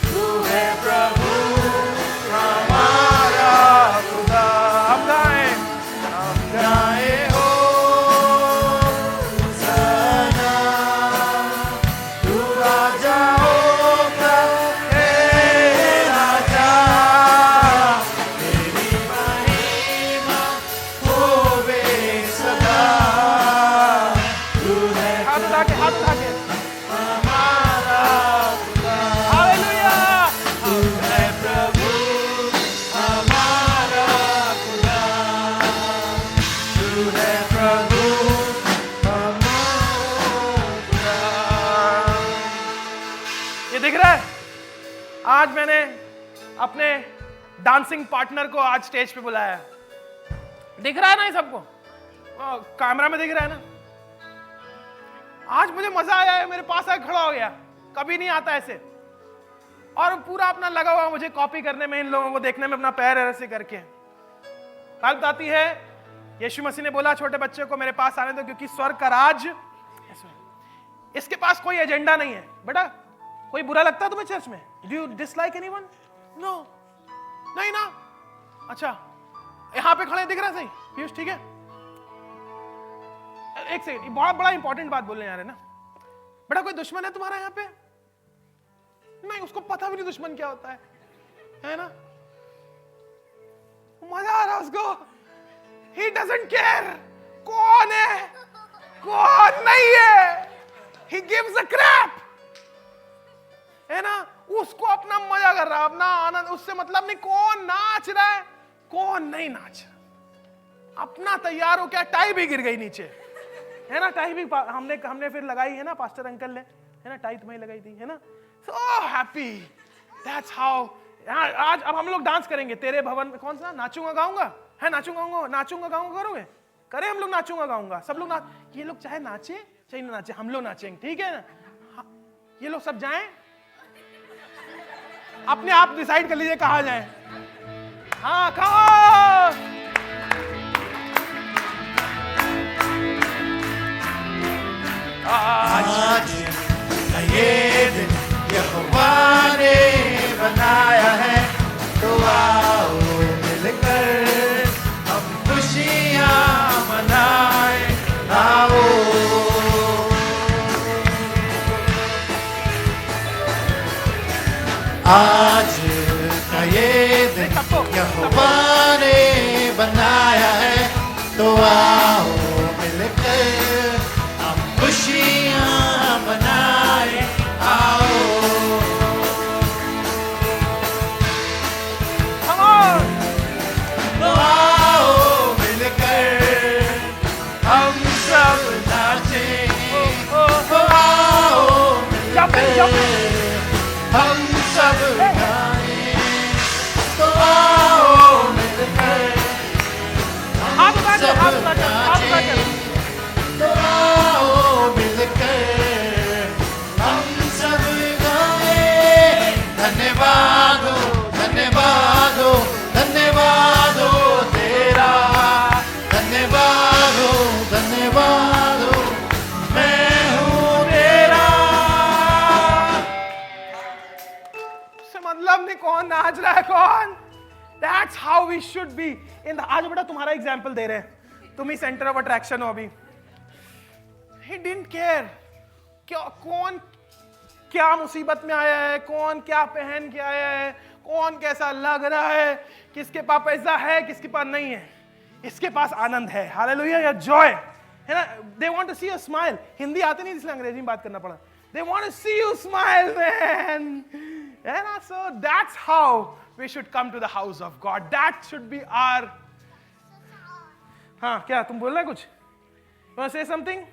तू है प्रभु हमारा खुदा। हम गाएं, जय हो सना, तू राजाओं का हे राजा, तेरी महिमा होवे सदा। तू है हाथ उठा के, हाथ उठा के। हमारा खुदा। हालेलुया। तू है प्रभु हमारा खुदा। तू है प्रभु हमारा खुदा। ये दिख रहा है? आज मैंने अपने डांसिंग पार्टनर को आज स्टेज पे बुलाया। दिख रहा है ना ये सबको? कैमरा में दिख रहा है ना? आज मुझे मजा आया है, मेरे पास आके खड़ा हो गया। कभी नहीं आता ऐसे, और पूरा अपना लगा हुआ मुझे कॉपी करने में, इन लोगों को देखने में, अपना पैर ऐसे करके। बात बताती है, यीशु मसीह ने बोला छोटे बच्चे को मेरे पास आने दो, क्योंकि स्वर्ग का राज इसके पास कोई एजेंडा नहीं है। बेटा, कोई बुरा लगता है तुम्हें चर्च में? Do you dislike anyone? No, नहीं ना? अच्छा, यहाँ पे खड़े दिख रहा सही पीयूष, ठीक है? एक सेकंड, बहुत बड़ा इंपॉर्टेंट बात बोलने आ रहे हैं ना। बेटा कोई दुश्मन है तुम्हारा यहाँ पे? नहीं, उसको पता भी नहीं दुश्मन क्या होता है ना? मजा आ रहा उसको, he doesn't care कौन है कौन नहीं है, he gives a crap, है ना? उसको अपना मजा कर रहा है, अपना आनंद, उससे मतलब नहीं कौन नाच रहा है कौन नहीं नाच रहा, अपना तैयार हो क्या। टाई भी गिर गई नीचे, है ना? टाई भी हमने फिर लगाई है ना, पास्टर अंकल ने, है ना? टाई तुम्हें लगाई थी, है ना? So happy, that's how. आज अब हम लोग डांस करेंगे तेरे भवन में। कौन सा? नाचूंगा गाऊंगा, है? नाचूंगा गाऊंगा करोगे? करें हम लोग नाचूंगा गाऊंगा, सब लोग ये लोग चाहे नाचे चाहे ना नाचे, हम लोग नाचेंगे, ठीक है ना? ये लोग सब जाएं, अपने आप डिसाइड कर लीजिए कहाँ जाएं। हाँ खाओ। आज का ये दिन यहोवा ने बनाया है, तो आओ मिलकर हम खुशियाँ मनाएं। आओ आज का ये दिन यहोवा ने बनाया है, तो आओ मिलकर हम खुशियाँ मनाएं। आओ तो आओ मिलकर हम सब नाचें। तो आओ मिलकर हम सब गाएं। तो आओ मिलकर हम सब नाचें। तो आओ मिलकर हम सब गाएं। धन्यवाद हो, धन्यवाद हो, धन्यवाद हो तेरा, धन्यवाद हो, धन्यवाद हो, मैं हूँ तेरा। मतलब नहीं कौन नाच रहा है कौन। That's how we should be in the। आज बेटा तुम्हारा एग्जाम्पल दे रहे हैं, तुम ही सेंटर ऑफ अट्रैक्शन हो अभी। He didn't care कौन क्या मुसीबत में आया है, कौन क्या पहन के आया है, कौन कैसा लग रहा है, किसके पास पैसा है किसके पास नहीं है, इसके पास आनंद है। हालेलुया, या जॉय, है ना? They want to see you smile। Hindi आते नहीं इसलिए अंग्रेजी में बात करना पड़ा। They want to see you smile, man। है ना? So that's how we should come to the house of God। That should be our। हाँ क्या तुम बोल रहे कुछ? You want to say something?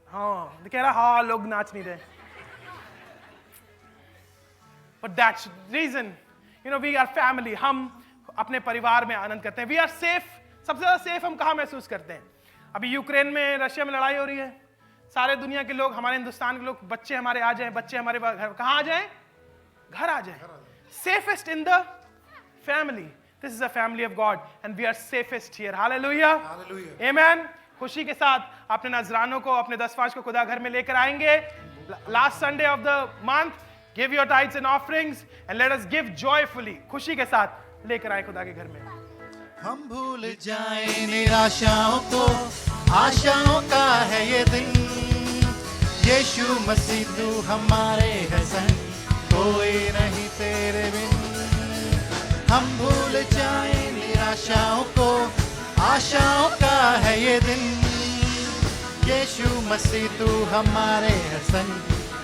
हाँ कह रहा हाँ लोग नाच नहीं रहे। But that's the reason, we are family। हम अपने परिवार में आनंद करते हैं। We are safe। सबसे ज्यादा सेफ हम कहाँ महसूस करते हैं? अभी यूक्रेन में रशिया में लड़ाई हो रही है, सारे दुनिया के लोग, हमारे हिंदुस्तान के लोग, बच्चे हमारे आ जाएं, बच्चे हमारे घर कहाँ आ जाएं? घर आ जाएं। Safest in the family. This is a family of God and we are safest here. Hallelujah, amen. खुशी के साथ अपने नजरानों को, अपने 10 को खुदा घर में लेकर आएंगे। Last Sunday off the month, give your tides and offerings and let us give joyfully. खुशी के साथ लेकर आए खुदा के घर में। हम भूल जाएं निराशाओं को, आशाओं का है ये दिन। यीशु मसीह तू हमारे है संग, कोई नहीं तेरे बिन। हम भूल जाएं निराशाओं को, आशाओं का है ये दिन। यीशु मसीह तू हमारे है संग,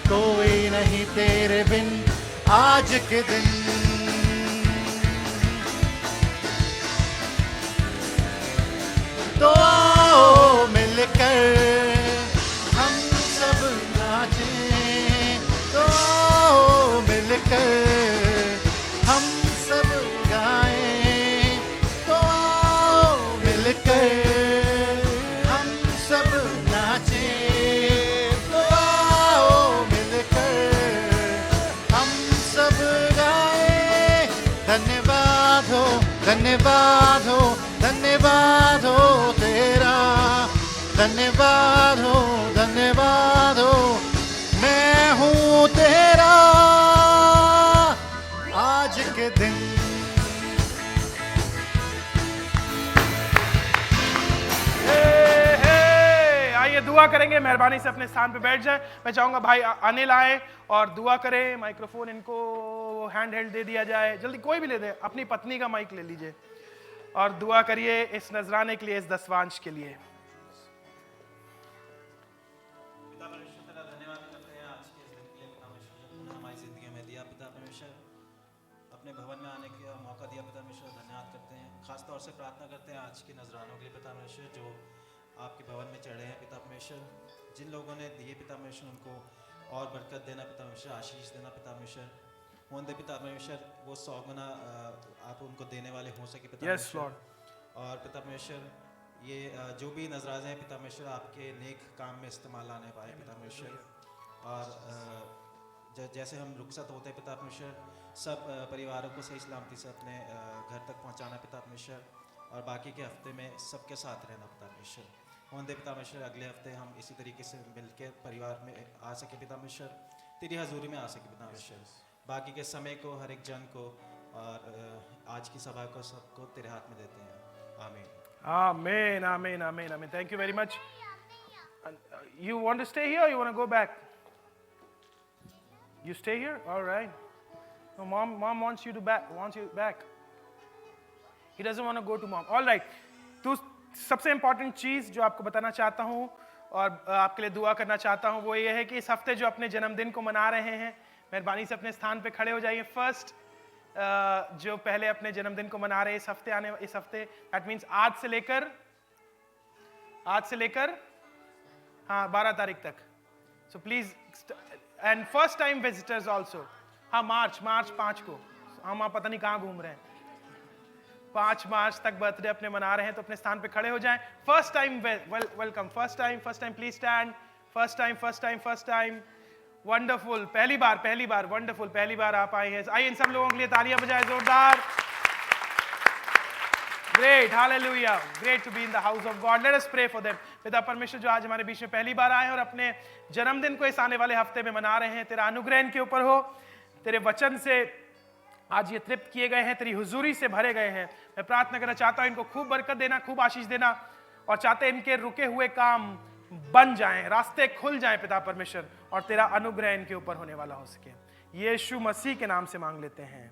कोई नहीं तेरे बिन। आज के दिन तो आओ मिलकर हम सब नाचें। तो आओ मिलकर हम सब गाएं। तो आओ मिलकर हम सब नाचें। तो आओ मिलकर हम सब गाएं। धन्यवाद हो, धन्यवाद हो, धन्यवाद हो तेरा, धन्यवाद हो, धन्यवाद हो, मैं हूँ तेरा। आज के दिन दुआ करेंगे, मेहरबानी से अपने स्थान पे बैठ जाए। मैं चाहूंगा भाई अनिल आए और दुआ करें। माइक्रोफोन इनको हैंड हेल्ड दे दिया जाए, जल्दी कोई भी ले दे, अपनी पत्नी का माइक ले लीजिए और दुआ करिए इस नजराने के लिए, इस दसवांश के लिए। पिता परमेश्वर तेरा धन्यवाद करते हैं आज के इस दिन के लिए। पिता परमेश्वर हमारी जिंदगी में दिया, पिता परमेश्वर अपने भवन में आने का मौका दिया, पिता परमेश्वर धन्यवाद करते हैं। खास तौर से प्रार्थना करते हैं आज के नजरानों के लिए, पिता परमेश्वर जो आपके भवन में चढ़े हैं। पिता परमेश्वर जिन लोगों ने दिए, पिता परमेश्वर उनको और बरकत देना, पिता परमेश्वर आशीष देना, पिता परमेश्वर होंदे, पिता परमेश्वर वो 100 गुना आप उनको देने वाले हो सके, पिता Yes, परमेश्वर। Lord. और पिता परमेश्वर ये जो भी नजराजे हैं, पिता परमेश्वर आपके नेक काम में इस्तेमाल आने पाए, पिता परमेश्वर। और जैसे हम रुखसत होते हैं, पिता परमेश्वर सब परिवारों को सही सलामती से अपने घर तक पहुंचाना, पिता परमेश्वर। और बाकी के हफ्ते में सबके साथ रहना, पिता परमेश्वर। होंदे पिता परमेश्वर अगले हफ्ते हम इसी तरीके से मिलकर परिवार में आ सके, पिता परमेश्वर, तेरी हजूरी में आ सके, पिता परमेश्वर। बाकी के समय को, हर एक जन को और आज की सभा को, सबको तेरे हाथ में देते हैं। आमीन। Amen, amen, amen, amen. Thank you very much. You want to stay here or you want to go back? You stay here? All right. No, mom wants you back. He doesn't want to go to mom. All right. तो सबसे important चीज़ जो आपको बताना चाहता हूँ और आपके लिए दुआ करना चाहता हूँ वो ये है कि इस हफ्ते जो अपने जन्मदिन को मना रहे हैं, मेहरबानी से अपने स्थान पे खड़े हो जाइए। फर्स्ट जो पहले अपने जन्मदिन को मना रहे हैं इस हफ्ते दैट मीन्स आज से लेकर हाँ 12 तारीख तक। So please and first time visitors also. हाँ मार्च 5 को हम पता नहीं कहाँ घूम रहे हैं। 5 मार्च तक बर्थडे अपने मना रहे हैं, तो अपने स्थान पे खड़े हो जाएं। First time welcome. First time please stand. First time wonderful. पहली बार वंडरफुल, पहली बार आप आए हैं। आइए इन सब लोगों के लिए तालियां बजाएं जोरदार। Great, hallelujah, great to be in the house of God. Let us pray for them. पिता परमेश्वर जो आज हमारे बीच में पहली बार आए हैं और अपने जन्मदिन को इस आने वाले हफ्ते में मना रहे हैं, तेरा अनुग्रह इनके ऊपर हो। तेरे वचन से आज ये तृप्त किए गए हैं, तेरी हुजूरी से भरे गए हैं। मैं प्रार्थना करना चाहता हूं इनको खूब बरकत देना, खूब आशीष देना, और चाहते हैं इनके रुके हुए काम बन जाएं, रास्ते खुल जाएं पिता परमेश्वर, और तेरा अनुग्रह इनके ऊपर होने वाला हो सके। यीशु मसीह के नाम से मांग लेते हैं,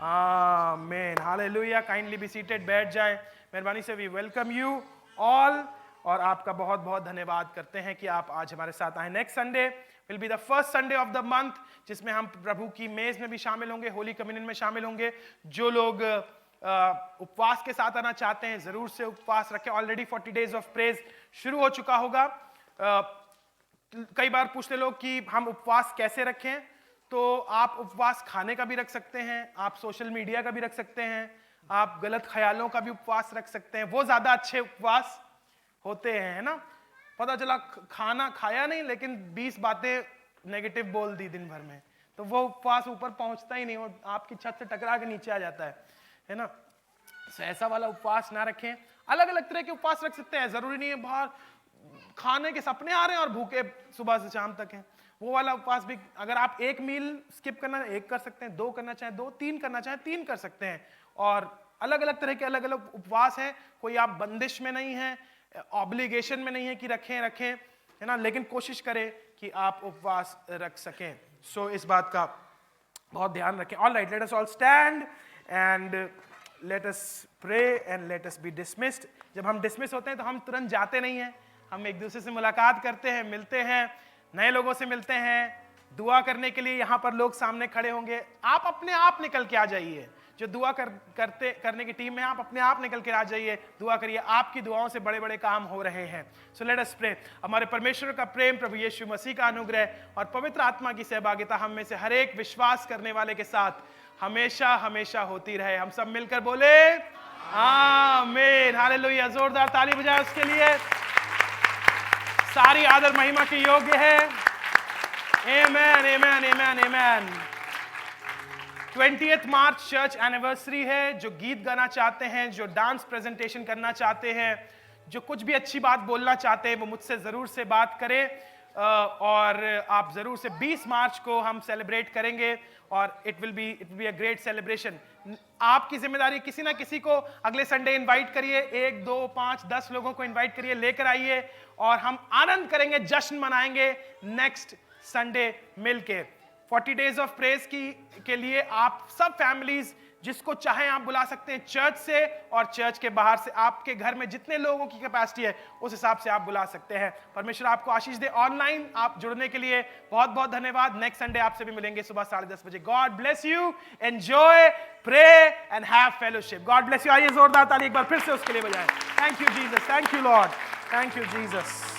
आमीन, हालेलुया। काइंडली बी सीटेड, बैठ जाएं। मेहरबानी से वी वेलकम यू ऑल, और आपका बहुत बहुत धन्यवाद करते हैं कि आप आज हमारे साथ आए। Next Sunday will be the first Sunday off the month, जिसमें हम प्रभु की मेज में भी शामिल होंगे, होली कम्युनियन में शामिल होंगे। जो लोग उपवास के साथ आना चाहते हैं जरूर से उपवास रखें। ऑलरेडी 40 डेज ऑफ प्रेज शुरू हो चुका होगा। कई बार पूछते लोग कि हम उपवास कैसे रखें, तो आप उपवास खाने का भी रख सकते हैं, आप सोशल मीडिया का भी रख सकते हैं, आप गलत ख्यालों का भी उपवास रख सकते हैं। वो ज्यादा अच्छे उपवास होते हैं, है ना। पता चला खाना खाया नहीं लेकिन 20 बातें नेगेटिव बोल दी दिन भर में, तो वो उपवास ऊपर पहुंचता ही नहीं, वो आपकी छत से टकरा के नीचे आ जाता है ना। तो ऐसा वाला उपवास ना रखें। अलग अलग तरह के उपवास रख सकते हैं, जरूरी नहीं है बाहर खाने के सपने आ रहे हैं और भूखे सुबह से शाम तक हैं। वो वाला उपवास भी, अगर आप एक मील स्किप करना है 1 कर सकते हैं, 2 करना चाहें 2, 3 करना चाहें 3 कर सकते हैं। और अलग अलग तरह के अलग अलग उपवास हैं। कोई आप बंदिश में नहीं है, ऑब्लिगेशन में नहीं है कि रखें, है ना, लेकिन कोशिश करें कि आप उपवास रख सकें। सो इस बात का बहुत ध्यान रखें। All right, let us all stand and let us pray and let us be dismissed. जब हम डिसमिस होते हैं तो हम तुरंत जाते नहीं हैं, हम एक दूसरे से मुलाकात करते हैं, मिलते हैं, नए लोगों से मिलते हैं। दुआ करने के लिए यहाँ पर लोग सामने खड़े होंगे, आप अपने आप निकल के आ जाइए। जो दुआ करने की टीम है, आप अपने आप निकल के आ जाइए, दुआ करिए। आपकी दुआओं से बड़े बड़े काम हो रहे हैं। So let us pray. हमारे परमेश्वर का प्रेम, प्रभु यीशु मसीह का अनुग्रह और पवित्र आत्मा की सहभागिता हम में से हर एक विश्वास करने वाले के साथ हमेशा हमेशा होती रहे। हम सब मिलकर बोले आमीन, हालेलुया। जोरदार ताली बजाए उसके लिए। सारी आदर महिमा की योग्य है। आमेन, आमेन, आमेन, आमेन। 20th मार्च चर्च एनिवर्सरी है। जो गीत गाना चाहते हैं, जो डांस प्रेजेंटेशन करना चाहते हैं, जो कुछ भी अच्छी बात बोलना चाहते हैं, वो मुझसे जरूर से बात करें। और आप जरूर से 20 मार्च को हम सेलिब्रेट करेंगे और it will be a great celebration. आपकी जिम्मेदारी, किसी ना किसी को अगले संडे इनवाइट करिए, 1 2 5 10 लोगों को इनवाइट करिए, लेकर आइए और हम आनंद करेंगे, जश्न मनाएंगे नेक्स्ट संडे मिलके। 40 डेज ऑफ प्रेज के लिए आप सब फैमिलीज जिसको चाहे आप बुला सकते हैं, चर्च से और चर्च के बाहर से, आपके घर में जितने लोगों की कैपेसिटी है उस हिसाब से आप बुला सकते हैं। परमेश्वर आपको आशीष दे। ऑनलाइन आप जुड़ने के लिए बहुत बहुत धन्यवाद। नेक्स्ट संडे आपसे भी मिलेंगे सुबह 10:30 बजे। God bless you, enjoy, pray and have fellowship. God bless you. आइए जोरदार ताली एक बार फिर से उसके लिए बजाएं। Thank you Jesus, thank you Lord, thank you Jesus.